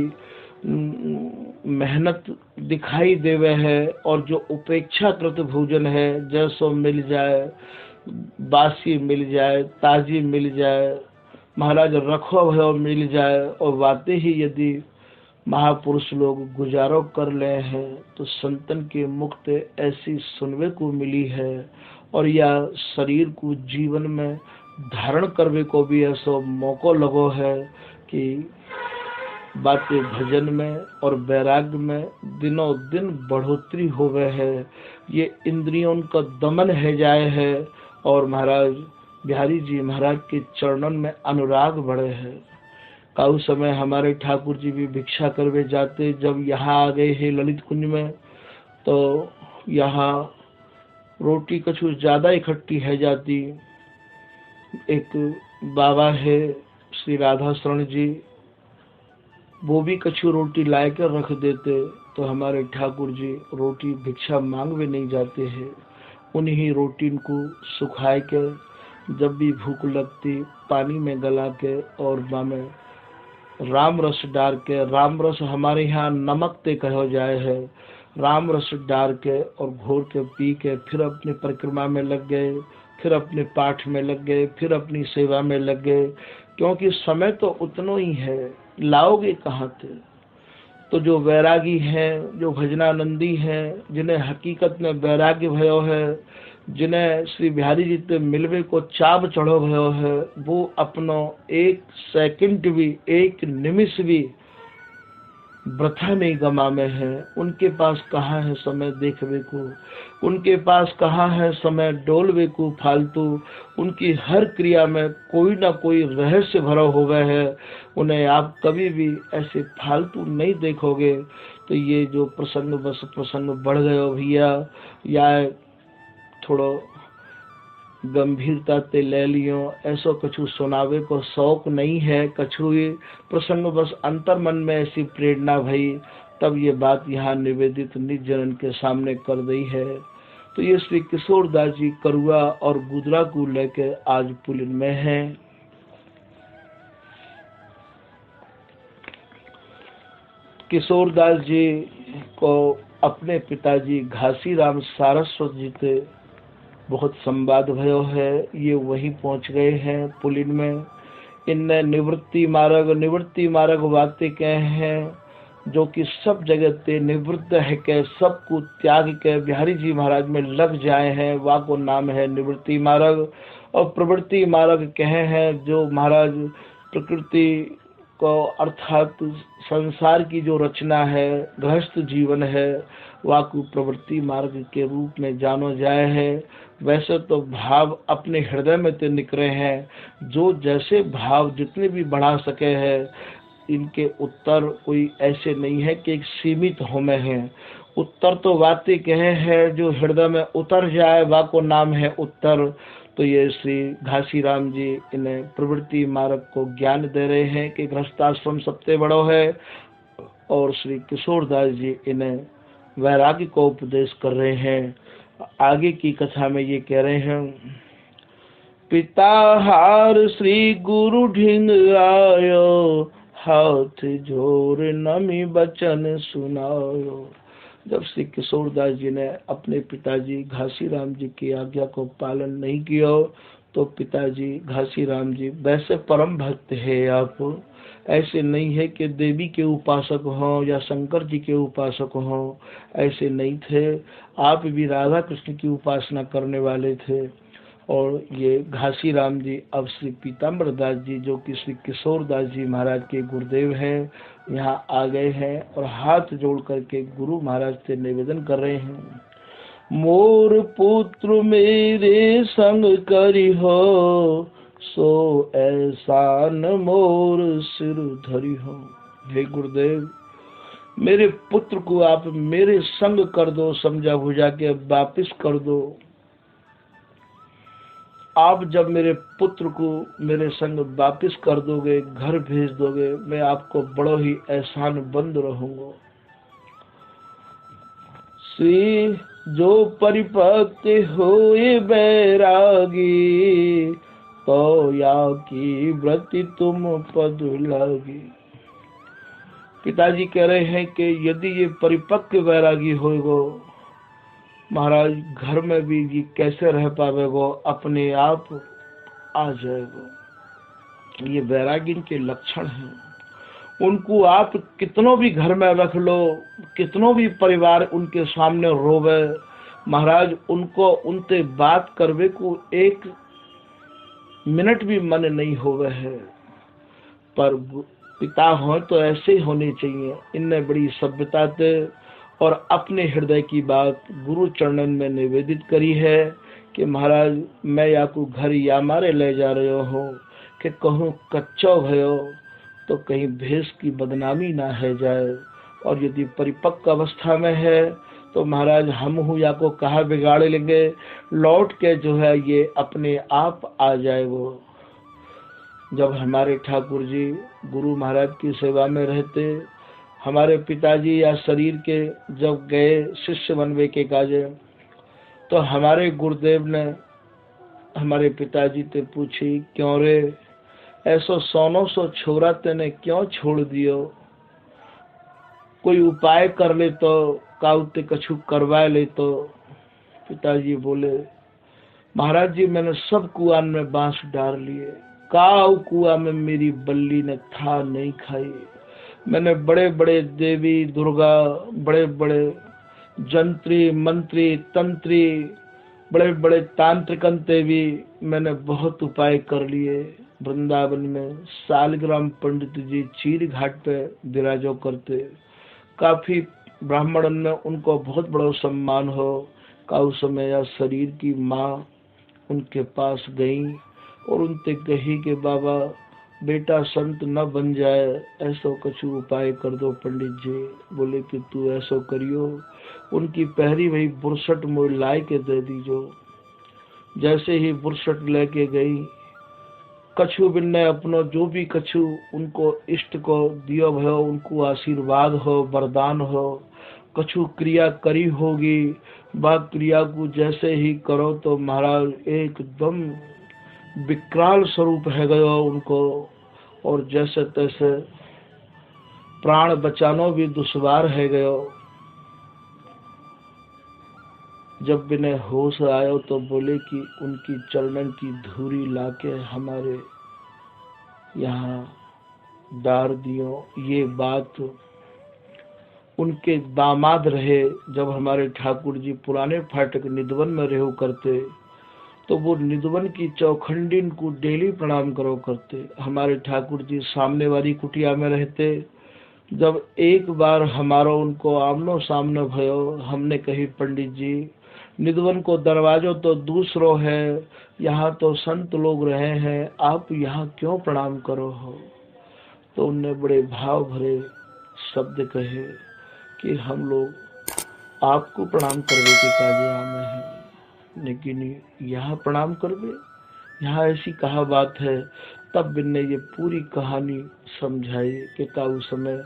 मेहनत दिखाई देवे है, और जो उपेक्षाकृत भोजन है जैसो मिल जाए, बासी मिल जाए, ताजी मिल जाए, महाराज रखो भयो मिल जाए, और बातें ही यदि महापुरुष लोग गुजारो कर ले हैं तो संतन के मुक्त ऐसी सुनवे को मिली है। और या शरीर को जीवन में धारण करने को भी ऐसा मौका लगो है कि बातें भजन में और वैराग्य में दिनों दिन बढ़ोतरी होवे है। ये इंद्रियों का दमन है जाए है और महाराज बिहारी जी महाराज के चरणन में अनुराग बढ़े है। काउ समय हमारे ठाकुर जी भी भिक्षा करवे जाते, जब यहाँ आ गए हैं ललित कुंज में तो यहाँ रोटी कुछ ज़्यादा इकट्ठी है जाती। एक बाबा है श्री राधा शरण जी, वो भी कछु रोटी ला कर रख देते, तो हमारे ठाकुर जी रोटी भिक्षा मांगवे नहीं जाते हैं, उन्हीं रोटी को सुखाए के जब भी भूख लगती पानी में गला के और में राम रस डाल के, राम रस हमारे यहाँ नमक ते कहो जाए है, राम रस डाल के और घोर के पी के फिर अपनी परिक्रमा में लग गए, फिर अपने पाठ में लग गए, फिर अपनी सेवा में लग गए, क्योंकि समय तो उतना ही है, लाओगे कहाँ थे। तो जो वैरागी हैं, जो भजनानंदी हैं, जिन्हें हकीकत में वैराग्य भयो है, जिन्हें श्री बिहारी जी से मिलवे को चाव चढ़ो भयो है, वो अपनो एक सेकंड भी, एक निमिष भी वृथा नहीं गमामे हैं। उनके पास कहाँ है समय देखवे को, उनके पास कहाँ है समय डोलवे को फालतू। उनकी हर क्रिया में कोई ना कोई रहस्य भरा हुआ है, उन्हें आप कभी भी ऐसे फालतू नहीं देखोगे। तो ये जो प्रसंग बस प्रसंग बढ़ गयो भैया, या थोड़ो गंभीरता ते ले लियो, ऐसो कछु सुनावे को शौक नहीं है। कछु ये प्रसंग बस अंतर मन में ऐसी प्रेरणा भई, तब ये बात यहाँ निवेदित निज जनन के सामने कर दी है। तो ये श्री किशोरदास जी करुआ और गुदरा को लेकर आज पुलिन में है। किशोरदास जी को अपने पिताजी घासीराम सारस्वत जी थे बहुत संवाद भयो है। ये वहीं पहुंच गए हैं पुलिन में। इनने निवृत्ति मार्ग बातें कहे हैं, जो कि सब जगह ते निवृत्त है के सबको त्याग के बिहारी जी महाराज में लग जाए हैं। वा को नाम है निवृत्ति मार्ग। और प्रवृत्ति मार्ग कहे हैं, जो महाराज प्रकृति को अर्थात संसार की जो रचना है, गृहस्थ जीवन है, वाकु प्रवृत्ति मार्ग के रूप में जानो जाए है। वैसे तो भाव अपने हृदय में तो निकले हैं, जो जैसे भाव जितने भी बढ़ा सके हैं, इनके उत्तर कोई ऐसे नहीं है कि एक सीमित होमे हैं। उत्तर तो बातें कहे हैं, जो हृदय में उतर जाए वा को नाम है उत्तर। तो ये श्री घासीराम जी इन्हें प्रवृत्ति मार्ग को ज्ञान दे रहे हैं कि गृहस्थाश्रम सबसे बड़ो है, और श्री किशोरदास जी इन्हें वैराग्य को उपदेश कर रहे हैं। आगे की कथा में ये कह रहे हैं, पिता हार श्री गुरु ढिंग आयो, हाथ जोर नमी बचन सुनायो। जब श्री किशोरदास जी ने अपने पिताजी घासीराम जी की आज्ञा को पालन नहीं किया, तो पिताजी घासीराम जी वैसे परम भक्त है आप, ऐसे नहीं है कि देवी के उपासक हों या शंकर जी के उपासक हों, ऐसे नहीं थे। आप भी राधा कृष्ण की उपासना करने वाले थे। और ये घासीराम जी अब श्री पीताम्बर दास जी, जो कि श्री किशोरदास जी महाराज के गुरुदेव हैं, यहाँ आ गए हैं और हाथ जोड़ करके गुरु महाराज से निवेदन कर रहे हैं, मोर पुत्र मेरे संग करी हो, सो ऐसा न मोर सिर धरी हो। हे गुरुदेव, मेरे पुत्र को आप मेरे संग कर दो, समझा बुझा के वापिस कर दो। आप जब मेरे पुत्र को मेरे संग वापिस कर दोगे, घर भेज दोगे, मैं आपको बड़ो ही एहसान बंद रहूंगा। श्री जो परिपक्व होए बैरागी, तो या की व्रति तुम पद लागी। पिताजी कह रहे हैं कि यदि ये परिपक्व वैरागी होएगो, महाराज घर में भी ये कैसे रह पावेगो, अपने आप आ जाएगो। ये वैरागी के लक्षण हैं। उनको आप कितनों भी घर में रख लो, कितनों भी परिवार उनके सामने रोवे, महाराज उनको उनसे बात करवे को एक मिनट भी मन नहीं होवे है। पर पिता हो तो ऐसे होने चाहिए। इनने बड़ी सभ्यता से और अपने हृदय की बात गुरु चरणन में निवेदित करी है कि महाराज मैं या को घर या मारे ले जा रहे हो, कि कहूँ कच्चो भयो तो कहीं भेष की बदनामी ना है जाए। और यदि परिपक्व अवस्था में है तो महाराज हम हूँ या को कहा बिगाड़ लेंगे, लौट के जो है ये अपने आप आ जाए। वो जब हमारे ठाकुर जी गुरु महाराज की सेवा में रहते, हमारे पिताजी या शरीर के जब गए शिष्य बनवे के काजे, तो हमारे गुरुदेव ने हमारे पिताजी से पूछी, क्यों रे ऐसो सोनो सो छोरा तेने क्यों छोड़ दियो, कोई उपाय कर ले तो, काउते कछु करवा ले तो। पिताजी बोले, महाराज जी मैंने सब कुआं में बांस डाल लिए, काऊ कुआं में मेरी बल्ली ने था नहीं खाई। मैंने बड़े बड़े देवी दुर्गा, बड़े बड़े जंत्री मंत्री तंत्री, बड़े बड़े तांत्रिकंते भी मैंने बहुत उपाय कर लिए। वृंदावन में सालग्राम पंडित जी चीर घाट पे विराजो करते, काफी ब्राह्मण में उनको बहुत बड़ा सम्मान हो। का उस समय या शरीर की माँ उनके पास गई और उनसे कही कि बाबा बेटा संत न बन जाए, ऐसा कुछ उपाय कर दो पंडित जी। बोले कि तू ऐसा करियो। उनकी पहरी वही बुरसट मोड़ लाए के दे दीजो। जैसे ही बुरसट लेके गई, कछु बिन ने अपनो जो भी कछु उनको इष्ट को दियो भयो, उनको आशीर्वाद हो, वरदान हो, कछु क्रिया करी होगी। वह क्रिया को जैसे ही करो तो महाराज एकदम विकराल स्वरूप है गयो उनको, और जैसे तैसे प्राण बचानो भी दुश्वार है गयो। जब बिने होश आयो तो बोले कि उनकी चरणन की धूरी लाके हमारे यहाँ डार दियो। ये बात उनके दामाद रहे, जब हमारे ठाकुर जी पुराने फाटक निधवन में रहो करते तो वो निधवन की चौखंडिन को डेली प्रणाम करो करते। हमारे ठाकुर जी सामने वाली कुटिया में रहते। जब एक बार हमारा उनको आमनो सामने भयो, हमने कही पंडित जी निधवन को दरवाजो तो दूसरो है, यहाँ तो संत लोग रहे हैं, आप यहाँ क्यों प्रणाम करो हो। तो उनने बड़े भाव भरे शब्द कहे कि हम लोग आपको प्रणाम करने के काजे आमे हैं, लेकिन यहाँ प्रणाम करवे, यहाँ ऐसी कहा बात है। तब बिन्ने ये पूरी कहानी समझाई कि का उस समय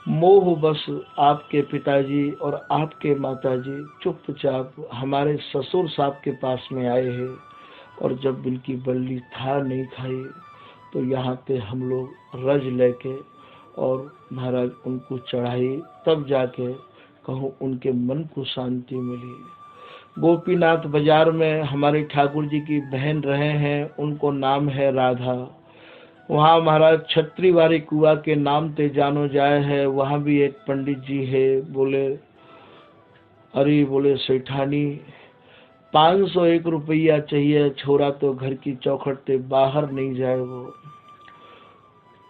मोह बस आपके पिताजी और आपके माताजी चुपचाप हमारे ससुर साहब के पास में आए हैं, और जब इनकी बल्ली था नहीं खाई तो यहाँ पे हम लोग रज लेके और महाराज उनको चढ़ाई, तब जाके कहूँ उनके मन को शांति मिली। गोपीनाथ बाजार में हमारे ठाकुर जी की बहन रहे हैं, उनको नाम है राधा। वहाँ महाराज छत्री वाली कुआ के नाम से जानो जाए है। वहाँ भी एक पंडित जी है। बोले अरे बोले सेठानी 501 रुपया चाहिए, छोरा तो घर की चौखट से बाहर नहीं जाए। वो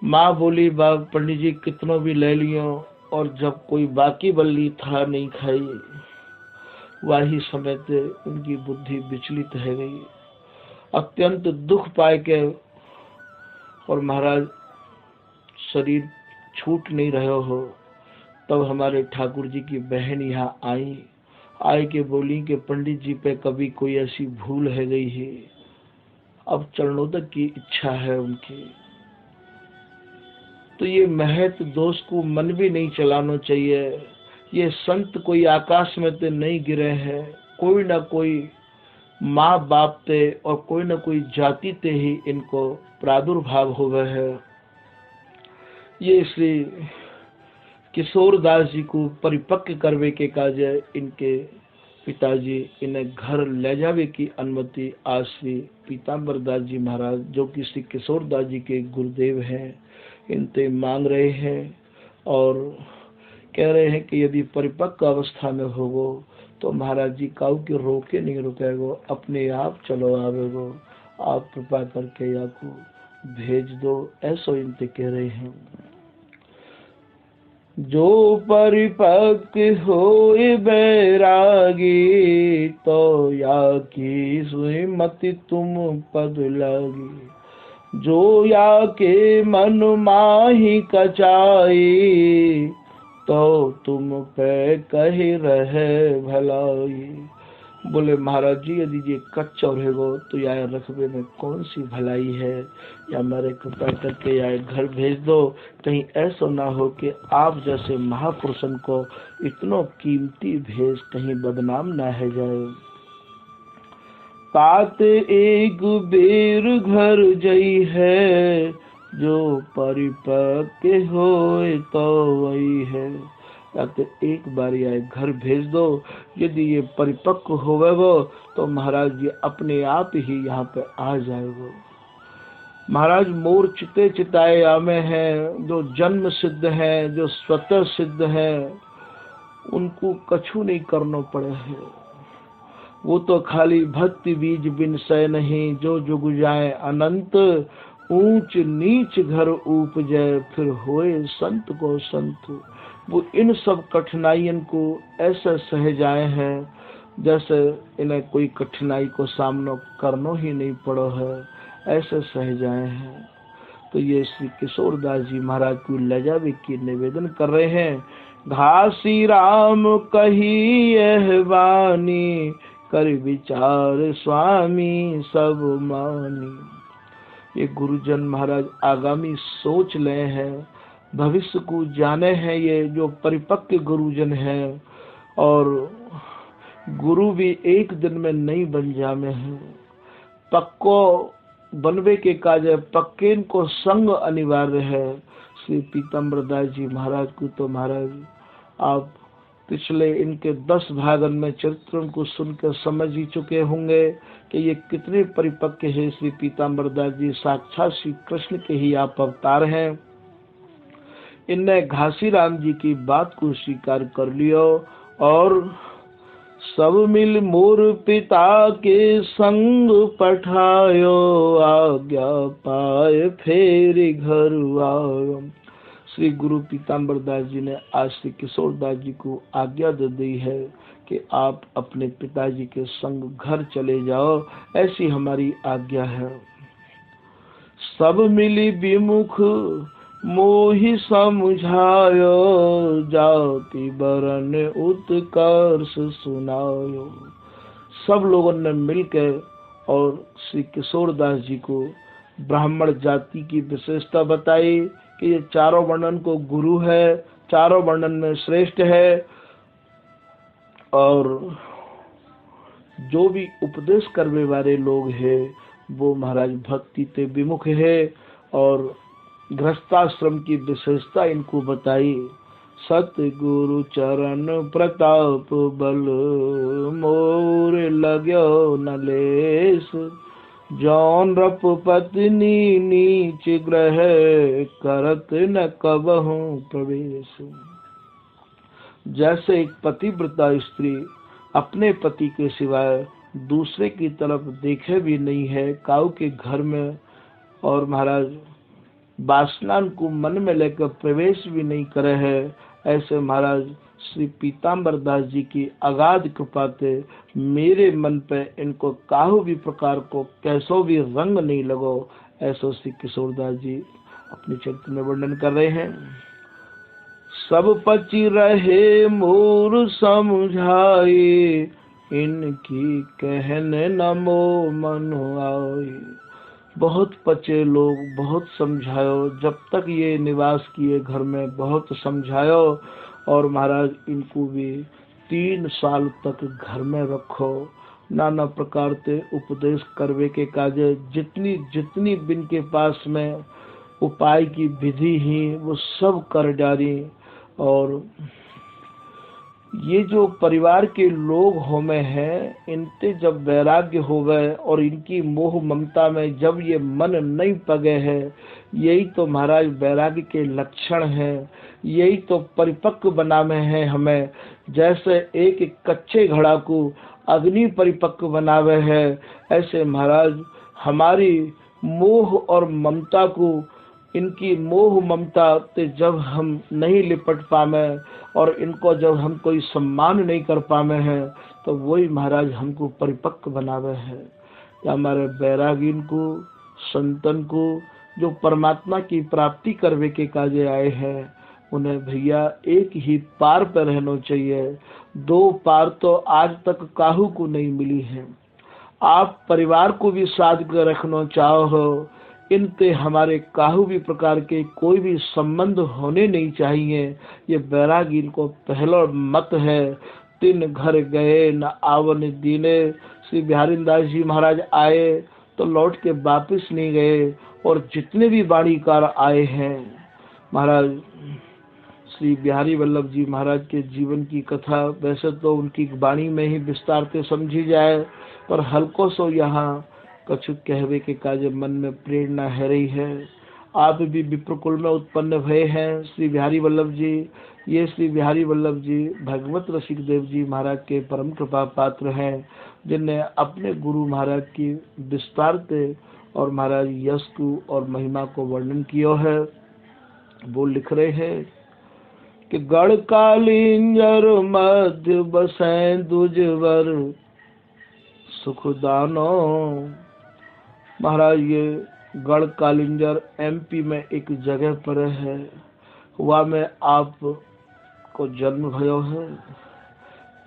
माँ बोली बाप पंडित जी कितनों भी ले लियो, और जब कोई बाकी बल्ली था नहीं खाई, वही समय से उनकी बुद्धि विचलित है गई, अत्यंत दुख पाए के, और महाराज शरीर छूट नहीं रहे हो। तब हमारे ठाकुर जी की बहन यहाँ आई के बोली कि पंडित जी पे कभी कोई ऐसी भूल है गई है, अब चरणोदक की इच्छा है उनकी। तो ये महत दोष को मन भी नहीं चलाना चाहिए। ये संत कोई आकाश में तो नहीं गिरे हैं, कोई ना कोई माँ बाप ते और कोई ना कोई जाति ते ही इनको प्रादुर्भाव हुए है। ये श्री किशोर दास जी को परिपक्व करवे के काजे इनके पिताजी इन्हें घर ले जावे की अनुमति आज श्री पीताम्बर दास जी महाराज, जो कि श्री किशोर दास जी के गुरुदेव हैं, इनसे मांग रहे हैं, और कह रहे हैं कि यदि परिपक्व अवस्था में होगो तो महाराज जी काऊ के रोके नहीं रुकेगो, अपने आप चलो आवेगो, आप कृपा करके या को भेज दो, ऐसा इनसे कह रहे हैं। जो परिपक्व होए बैरागी, तो या की सुमति तुम पद लागी। जो या के मन माही कचाई, तो तुम पे कही रहे भलाई। बोले महाराज जी यदि ये कच्चा रहेगो तो या रखबे में कौन सी भलाई है, या मेरे कृपा करके या घर भेज दो, कहीं ऐसा ना हो कि आप जैसे महापुरुषन को इतना कीमती भेज कहीं बदनाम ना है जाए। तात एक बेर घर जई है, जो परिपक्व होए तो वही है। या तो एक बार आए घर भेज दो, यदि ये परिपक्व होवे वो तो महाराज जी अपने आप ही यहाँ पे आ जाएगो। महाराज मोर चिते चिताए आमे हैं, जो जन्म सिद्ध है, जो स्वतः सिद्ध है, उनको कछु नहीं करना पड़े है। वो तो खाली भक्ति बीज बिन सै नहीं, जो जुग जाए अनंत। ऊंच नीच घर उपजय, फिर होए संत को संत। वो इन सब कठिनाइयों को ऐसे सह जाए हैं जैसे इन्हें कोई कठिनाई को सामना करना ही नहीं पड़ो है, ऐसे सह जाए हैं। तो ये श्री किशोरदास जी महाराज को लजावे की निवेदन कर रहे हैं। घासी राम कही यह वाणी, कर विचार स्वामी सब मानी। ये गुरुजन महाराज आगामी सोच ले हैं, भविष्य को जाने हैं, ये जो परिपक्व गुरुजन हैं। और गुरु भी एक दिन में नहीं बन जामे हैं, पक्को बनवे के काज पक्के को संग अनिवार्य है। श्री पीताम्बर दास जी महाराज को तो महाराज आप पिछले इनके 10 भागन में चरित्र को सुनकर समझ ही चुके होंगे कि ये कितने परिपक्व है। श्री पीताम्बर दास जी साक्षात श्री कृष्ण के ही आप अवतार हैं। इनने घासी राम जी की बात को स्वीकार कर लियो और सब मिल मोर पिता के संग पठायो, आज्ञा पाए फेर घर आयो। श्री गुरु पीताम्बर दास जी ने आज श्री किशोरदास जी को आज्ञा दे दी है कि आप अपने पिताजी के संग घर चले जाओ, ऐसी हमारी आज्ञा है। सब मिली विमुख मोहि समझायो, जाति बरन उत्कर्ष सुनायो। सब लोगों ने मिलकर और श्री किशोरदास जी को ब्राह्मण जाति की विशेषता बताई कि ये चारों वर्णन को गुरु है, चारों वर्णन में श्रेष्ठ है। और जो भी उपदेश करने वाले लोग हैं वो महाराज भक्ति ते विमुख है। और गृहस्थाश्रम की विशेषता इनको बताई। सतगुरु चरण प्रताप बल, मोर लाग्यो न लेस, जौन रप पत्नी नीच ग्रह, करत न कबहु प्रवेश। जैसे एक पतिव्रता स्त्री अपने पति के सिवाय दूसरे की तरफ देखे भी नहीं है, काऊ के घर में, और महाराज वासना को मन में लेकर प्रवेश भी नहीं करे है, ऐसे महाराज श्री पीताम्बर दास जी की अगाध कृपा से मेरे मन पे इनको काहू भी प्रकार को कैसो भी रंग नहीं लगो, ऐसा श्री किशोरदास जी अपने चरित्र में वर्णन कर रहे हैं। सब पची रहे मोर समझाए, इनकी कहने न मो मन आए। बहुत पचे लोग, बहुत समझायो, जब तक ये निवास किए घर में बहुत समझायो। और महाराज इनको भी 3 साल तक घर में रखो, नाना प्रकार से उपदेश करवे के काजे जितनी जितनी बिन के पास में उपाय की विधि ही वो सब कर डाली। और ये जो परिवार के लोग होमे हैं, इनते जब वैराग्य हो गए और इनकी मोह ममता में जब ये मन नहीं पगे है, यही तो महाराज वैराग्य के लक्षण हैं, यही तो परिपक्व बनावे हैं हमें। जैसे एक कच्चे घड़ा को अग्नि परिपक्व बनावे है, ऐसे महाराज हमारी मोह और ममता को, इनकी मोह ममता से जब हम नहीं लिपट पावे और इनको जब हम कोई सम्मान नहीं कर पावे हैं, तो वही महाराज हमको परिपक्व बनावे है। या हमारे बैरागीन को, संतन को, जो परमात्मा की प्राप्ति करवे के काजे आए हैं, उन्हें भैया एक ही पार पर रहना चाहिए। 2 पार तो आज तक काहू को नहीं मिली है। आप परिवार को भी साथ कर रखना चाहो, इनते हमारे काहू भी प्रकार के कोई भी संबंध होने नहीं चाहिए। ये बैरागी इनको पहला मत है। 3 घर गए न आवन दीने। श्री बिहारी दास जी महाराज आए तो लौट के वापिस नहीं गए, और जितने भी वाणीकार आए हैं महाराज, श्री बिहारी वल्लभ जी महाराज के जीवन की कथा वैसे तो उनकी वाणी में ही विस्तार से समझी जाए, पर हल्को सो यहाँ कछु कहवे के काजे मन में प्रेरणा है रही है। आप भी विप्रकुल में उत्पन्न भय हैं श्री बिहारी वल्लभ जी। ये श्री बिहारी वल्लभ जी भगवत रसिक देव जी महाराज के परम कृपा पात्र हैं, जिनने अपने गुरु महाराज की विस्तार से और महाराज यश को और महिमा को वर्णन किया है। वो लिख रहे हैं, कि गढ़ कालिंजर मध्य बसें दुजवर सुखदानो। महाराज ये गढ़ कालिंजर एमपी में एक जगह पर है, वहाँ में आप को जन्म भयो है।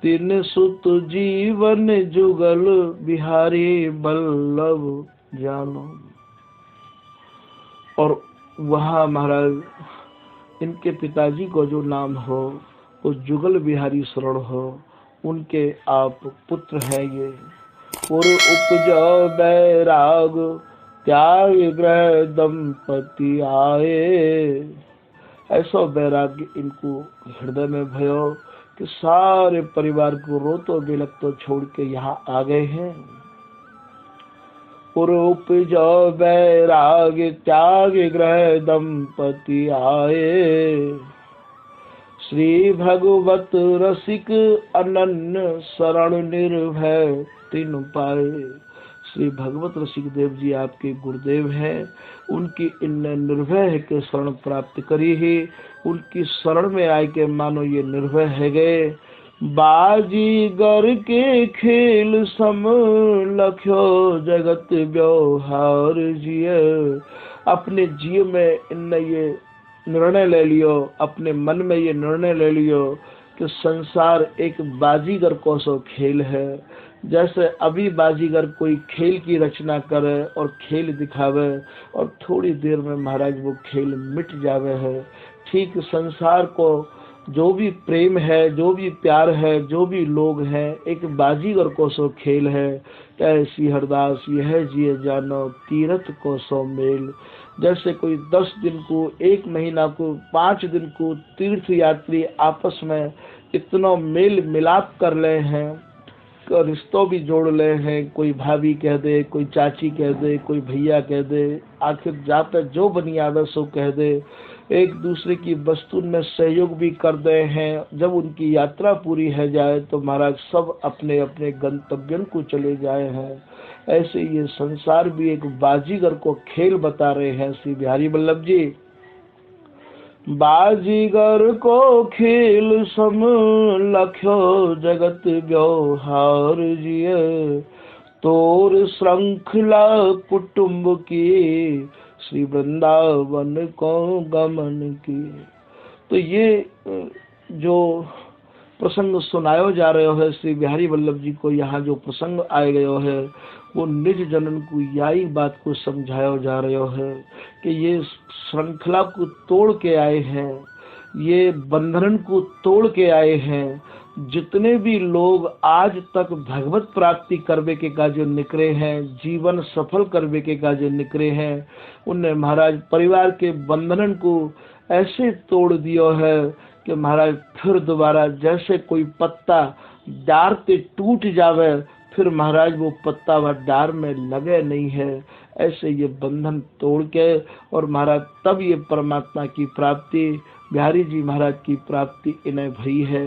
तीन सुत जीवन जुगल बिहारी बल्लभ जानो। और वहाँ महाराज इनके पिताजी को जो नाम हो वो जुगल बिहारी शरण हो, उनके आप पुत्र हैं ये। और उपजो बैराग त्याग ग्रह दंपति आए। ऐसा वैराग्य इनको हृदय में भयो कि सारे परिवार को रोतो बिलखतो छोड़ के यहाँ आ गए हैं। उपजो बैराग त्याग ग्रह दंपति आए। श्री भगवत रसिक अनन्य शरण निर्भय तीन पाए। श्री भगवत रसिक देव जी आपके गुरुदेव हैं, उनकी इन निर्भय के शरण प्राप्त करी ही। उनकी शरण में आए के मानो ये निर्भय है गए। बाजीगर के खेल सम लख्यो जगत व्यवहार जिय। अपने जीव में इनने ये निर्णय ले लियो, अपने मन में ये निर्णय ले लियो कि संसार एक बाजीगर को सो खेल है। जैसे अभी बाजीगर कोई खेल की रचना करे और खेल दिखावे और थोड़ी देर में महाराज वो खेल मिट जावे है, ठीक संसार को जो भी प्रेम है, जो भी प्यार है, जो भी लोग हैं, एक बाजीगर को सो खेल है। ऐसी हरदास यह जिए जानो तीरथ को सो मेल। जैसे कोई 10 दिन को, 1 महीना को, 5 दिन को तीर्थ यात्री आपस में इतना मेल मिलाप कर ले हैं, रिश्तों भी जोड़ ले हैं। कोई भाभी कह दे, कोई चाची कह दे, कोई भैया कह दे, आखिर जाते जो बनियाद सो कह दे। एक दूसरे की वस्तु में सहयोग भी कर दे हैं। जब उनकी यात्रा पूरी है जाए तो महाराज सब अपने अपने गंतव्य को चले जाए हैं। ऐसे ये संसार भी एक बाजीगर को खेल बता रहे हैं श्री बिहारी वल्लभ जी। बाजीगर को खेल सम लख्यो जगत व्यवहार जिय। तोर श्रृंखला कुटुंब की श्री वृंदावन को गमन की। तो ये जो प्रसंग सुनायो जा रहे हो श्री बिहारी वल्लभ जी को, यहाँ जो प्रसंग आए गयो है वो निज जनन को यही बात को समझाया जा रहे है कि ये श्रृंखला को तोड़ के आए हैं, ये बंधन को तोड़ के आए हैं। जितने भी लोग आज तक भगवत प्राप्ति करवे के काजे निकले हैं, जीवन सफल करवे के काजे निकले हैं, उनने महाराज परिवार के बंधन को ऐसे तोड़ दिया है कि महाराज फिर दोबारा जैसे कोई पत्ता डार से टूट जावे, फिर महाराज वो पत्ता व डार में लगे नहीं है। ऐसे ये बंधन तोड़ के और महाराज तब ये परमात्मा की प्राप्ति, बिहारी जी महाराज की प्राप्ति इन्हें भई है।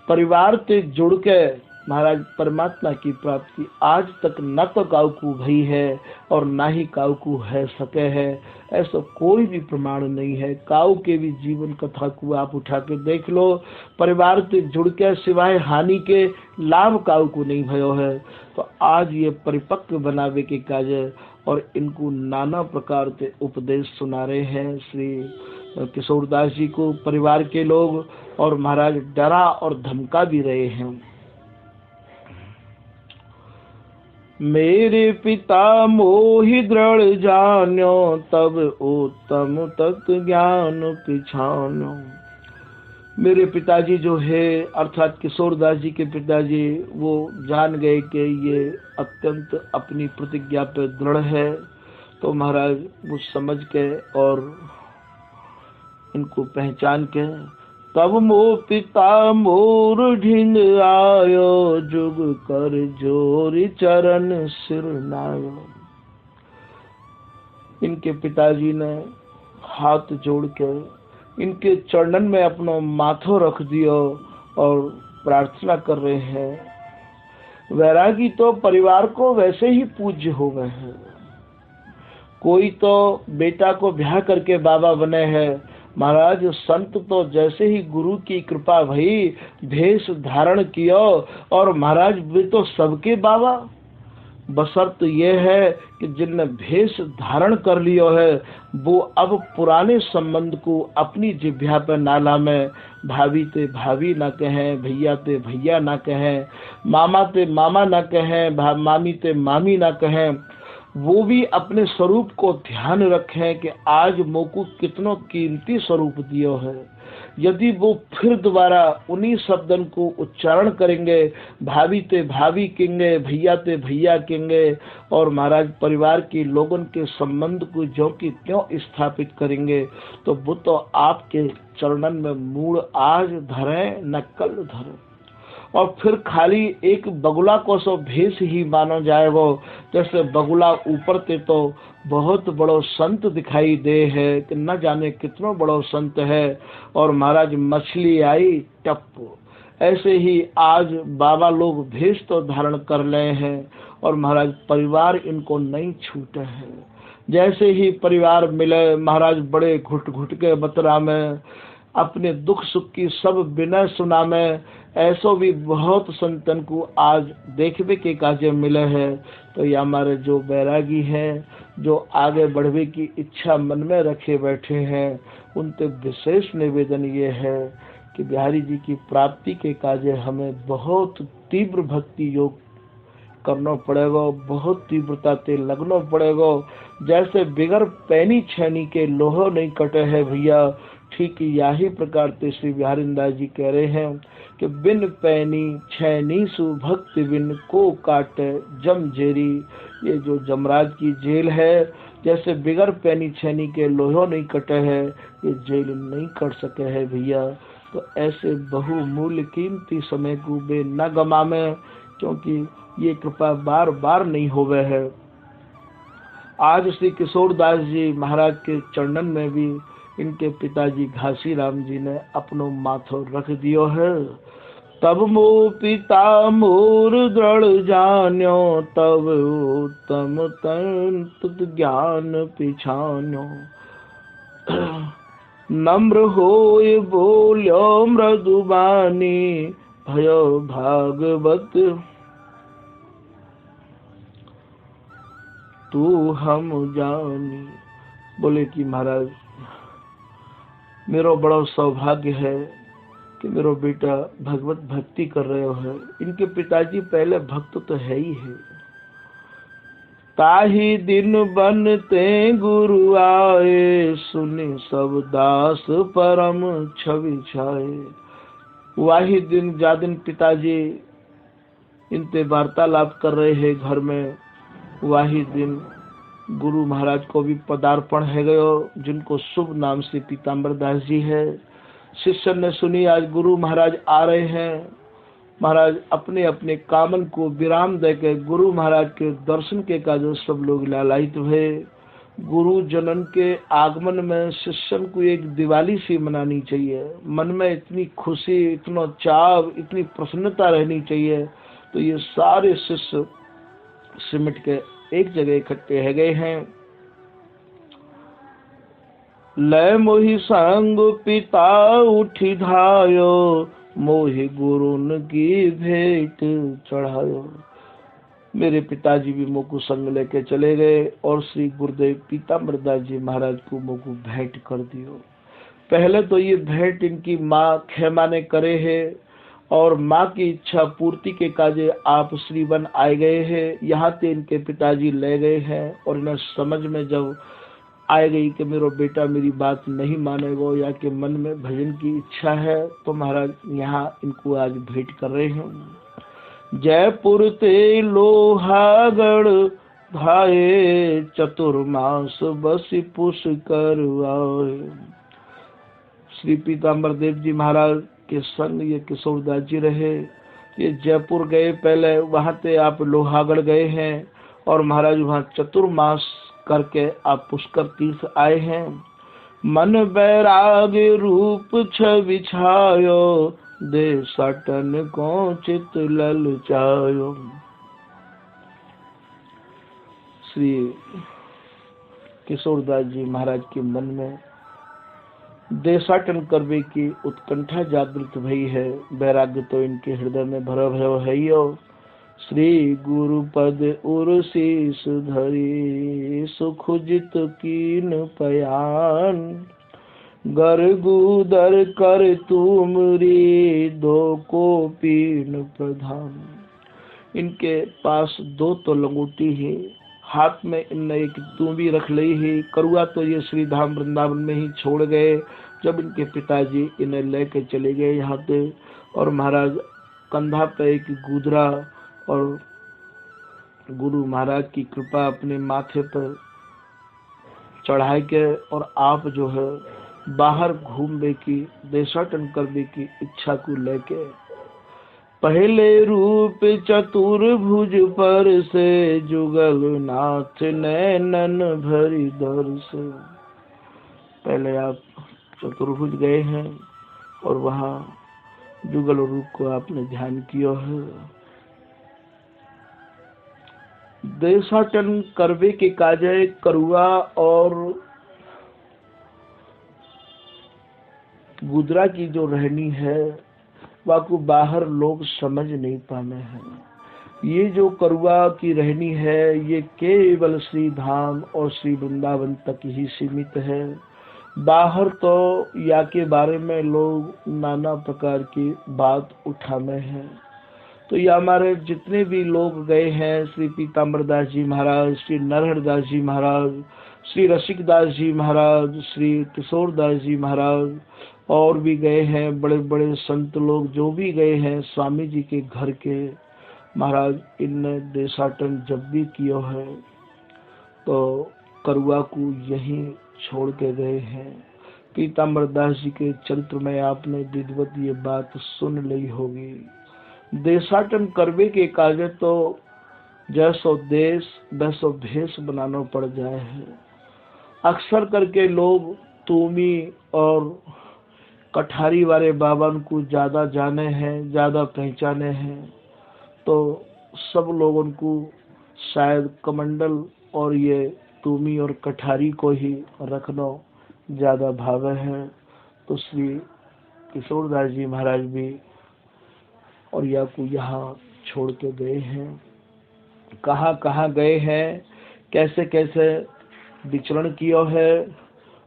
परिवार से जुड़ के महाराज परमात्मा की प्राप्ति आज तक न तो काउकू भई है और ना ही काउकू है सके है। ऐसा कोई भी प्रमाण नहीं है। काऊ के भी जीवन कथा को आप उठा के देख लो, परिवार से जुड़ के सिवाय हानि के लाभ काऊ को नहीं भयो है। तो आज ये परिपक्व बनावे के काज और इनको नाना प्रकार के उपदेश सुना रहे हैं श्री किशोरदास जी को परिवार के लोग, और महाराज डरा और धमका भी रहे हैं। मेरे पिता मोहि दृढ़ जान्यो, तब उत्तम तत्व ज्ञान पिछान्यो। मेरे पिताजी जो है अर्थात किशोरदास जी के पिताजी, वो जान गए कि ये अत्यंत अपनी प्रतिज्ञा पर दृढ़ है। तो महाराज वो समझ के और इनको पहचान के, तब मो पिता मोर ढिंग आयो, जुग कर जोरी चरण सिर नायो। इनके पिताजी ने हाथ जोड़ के इनके चरणन में अपना माथो रख दियो और प्रार्थना कर रहे हैं। वैरागी तो परिवार को वैसे ही पूज्य हो गए हैं। कोई तो बेटा को ब्याह करके बाबा बने हैं महाराज संत तो जैसे ही गुरु की कृपा भई भेष धारण किया, और महाराज वे तो सबके बाबा, बशर्त ये है कि जिनने भेष धारण कर लियो है वो अब पुराने संबंध को अपनी जिभ्या पर नाला में भाभी ते भाभी ना कहें, भैया ते भैया ना कहें, मामा ते मामा ना कहें, मामी ते मामी ना कहें। वो भी अपने स्वरूप को ध्यान रखें कि आज मोको कितनो कीमती स्वरूप दियो है। यदि वो फिर दोबारा उन्हीं शब्दन को उच्चारण करेंगे, भाभी ते भाभी कहेंगे, भैया ते भैया कहेंगे, और महाराज परिवार के लोगों के संबंध को जो कि क्यों स्थापित करेंगे, तो वो तो आपके चरणन में मूड आज धरे न कल धरे। और फिर खाली एक बगुला को सो भेष ही मानो जाएगो, जैसे बगुला ऊपर ते तो बहुत बड़ो संत दिखाई दे है कि न जाने कितनो बड़ो संत है, और महाराज मछली आई टप्पू। ऐसे ही आज बाबा लोग भेष तो धारण कर ले हैं, और महाराज परिवार इनको नहीं छूटे हैं। जैसे ही परिवार मिले महाराज बड़े घुट घुट के बतरा में अपने दुख सुख की सब बिना सुना में, ऐसो भी बहुत संतन को आज देखने के काजे मिले हैं। तो ये हमारे जो बैरागी हैं, जो आगे बढ़ने की इच्छा मन में रखे बैठे हैं, उनसे विशेष निवेदन ये है कि बिहारी जी की प्राप्ति के काजे हमें बहुत तीव्र भक्ति योग करना पड़ेगा, बहुत तीव्रता से लगना पड़ेगा। जैसे बिगर पैनी छैनी के लोहो नहीं कटे है भैया, ठीक यही प्रकार से श्री बिहारी दास जी कह रहे हैं कि बिन पैनी छैनी सु भक्ति बिन को काटे जम जेरी। ये जो जमराज की जेल है, जैसे बिगर पैनी छैनी के लोहो नहीं कटे है, ये जेल नहीं कट सके है भैया। तो ऐसे बहुमूल्य कीमती समय को बे न गमावे, क्योंकि ये कृपा बार बार नहीं होवे है। आज श्री किशोरदास जी महाराज के चरणन में भी इनके पिताजी घासी राम जी ने अपनो माथो रख दियो है। तब मो पिता मोर दृढ़ जान्यो, तब उत्तम तंत्र ज्ञान पिछान्यो। नम्र होय बोल्यो मृदुबानी, भयो भागवत तू हम जानी। बोले कि महाराज मेरो बड़ा सौभाग्य है कि मेरो बेटा भगवत भक्ति कर रहे हो है। इनके पिताजी पहले भक्त तो है ही है। ताही दिन बनते गुरु आए, सुने सब दास परम छवि छाए। वही दिन जा दिन पिताजी इनसे वार्तालाप कर रहे हैं घर में, वही दिन गुरु महाराज को भी पदार्पण है गयो, जिनको शुभ नाम से पीताम्बर दास जी है। शिष्य ने सुनी आज गुरु महाराज आ रहे हैं। महाराज अपने अपने कामन को विराम देकर गुरु महाराज के दर्शन के काज सब लोग लालायित हुए। गुरु जनन के आगमन में शिष्यन को एक दिवाली सी मनानी चाहिए। मन में इतनी खुशी, इतना चाव, इतनी प्रसन्नता रहनी चाहिए। तो ये सारे शिष्य सिमट के एक जगह इकट्ठे है गए हैं। लय मोहि संग पिता उठी धायो, मोहि गुरुन की भेंट चढ़ायो। मेरे पिताजी भी मोको संग लेके चले गए और श्री गुरुदेव पीताम्बर दास जी महाराज को मोको भेंट कर दियो। पहले तो ये भेंट इनकी माँ खेमा ने करे है, और माँ की इच्छा पूर्ति के काजे आप श्री वन आए गए हैं। यहाँ से इनके पिताजी ले गए हैं, और इन्हें समझ में जब आए गई कि मेरा बेटा मेरी बात नहीं मानेगा या कि मन में भजन की इच्छा है, तो महाराज यहाँ इनको आज भेंट कर रहे हैं। जयपुर ते लोहागढ़ भाए, चतुर्मास बसी पुष्कर आए। श्री पीताम्बर देव जी महाराज के संग ये किशोरदास जी रहे। ये जयपुर गए पहले, वहां से आप लोहागढ़ गए हैं, और महाराज वहां चतुर्मास करके आप पुष्कर तीर्थ आए हैं। मन बैराग रूप छवि छायो, दे सटन को चित ललचायो। श्री किशोरदास जी महाराज के मन में देशाटन करवे की उत्कंठा जागृत भई है, वैराग्य तो इनके हृदय में भरा भरा है ही। और श्री गुरु पद उर शीस धरी, सुखुजित कीन पयान, गर्गुदर कर तुमरी, दो को पीन प्रधान। इनके पास 2 तो लंगोटी है, हाथ में इनने एक तूंबी रख ली है। करुआ तो ये श्री धाम वृंदावन में ही छोड़ गए जब इनके पिताजी इन्हें लेके चले गए यहाँ पे। और महाराज कंधा पे एक गुदरा, और गुरु महाराज की कृपा अपने माथे पर चढ़ाए के, और आप जो है बाहर घूमने की, देशाटन करने की इच्छा को लेके पहले रूप चतुर्भुज पर से, जुगल नाथ नैनन भरी दर से। पहले आप चतुर्भुज गए हैं और वहाँ जुगल रूप को आपने ध्यान किया है। देशाटन करवे के काजे करुआ और गुदरा की जो रहनी है वाकु बाहर लोग समझ नहीं पाने हैं। ये जो करुआ की रहनी है ये केवल श्री धाम और श्री वृंदावन तक ही सीमित है। बाहर तो या के बारे में लोग नाना प्रकार की बात उठाने हैं। तो ये हमारे जितने भी लोग गए हैं, श्री पीताम्बरदास जी महाराज, श्री नरहरदास जी महाराज, श्री रसिकदास जी महाराज, श्री किशोरदास जी महाराज, और भी गए हैं बड़े बड़े संत लोग जो भी गए हैं, स्वामी जी के घर के महाराज, इनने देशाटन जब भी किया है तो करुआ को यहीं छोड़ के गए हैं। पीताम्बरदास जी के चरित्र में आपने विधिवत ये बात सुन ली होगी। देशाटन करवे के काजे तो जैसो देश वैसो भेष बनाना पड़ जाए है। अक्सर करके लोग तूमी और कठारी वाले बाबा को ज़्यादा जाने हैं, ज़्यादा पहचाने हैं, तो सब लोगों को शायद कमंडल और ये तूमी और कठारी को ही रखना ज़्यादा भावे है। तो श्री किशोरदास जी महाराज भी और या को यहाँ छोड़ के गए हैं। कहाँ कहाँ गए हैं, कैसे कैसे विचरण किया है,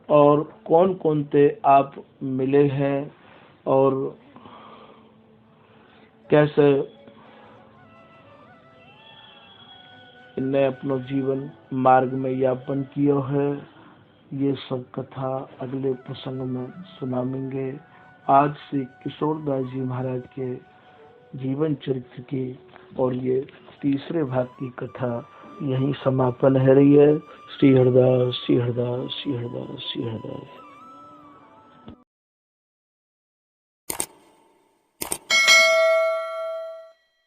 और कौन कौन से आप मिले हैं, और कैसे इनने अपना जीवन मार्ग में यापन किया है, ये सब कथा अगले प्रसंग में सुनाएंगे। आज श्री किशोरदास जी महाराज के जीवन चरित्र की और ये तीसरे भाग की कथा यहीं समापन है रही है। श्री हरदास, श्री हरदास, श्री हरदास, श्री हरदास।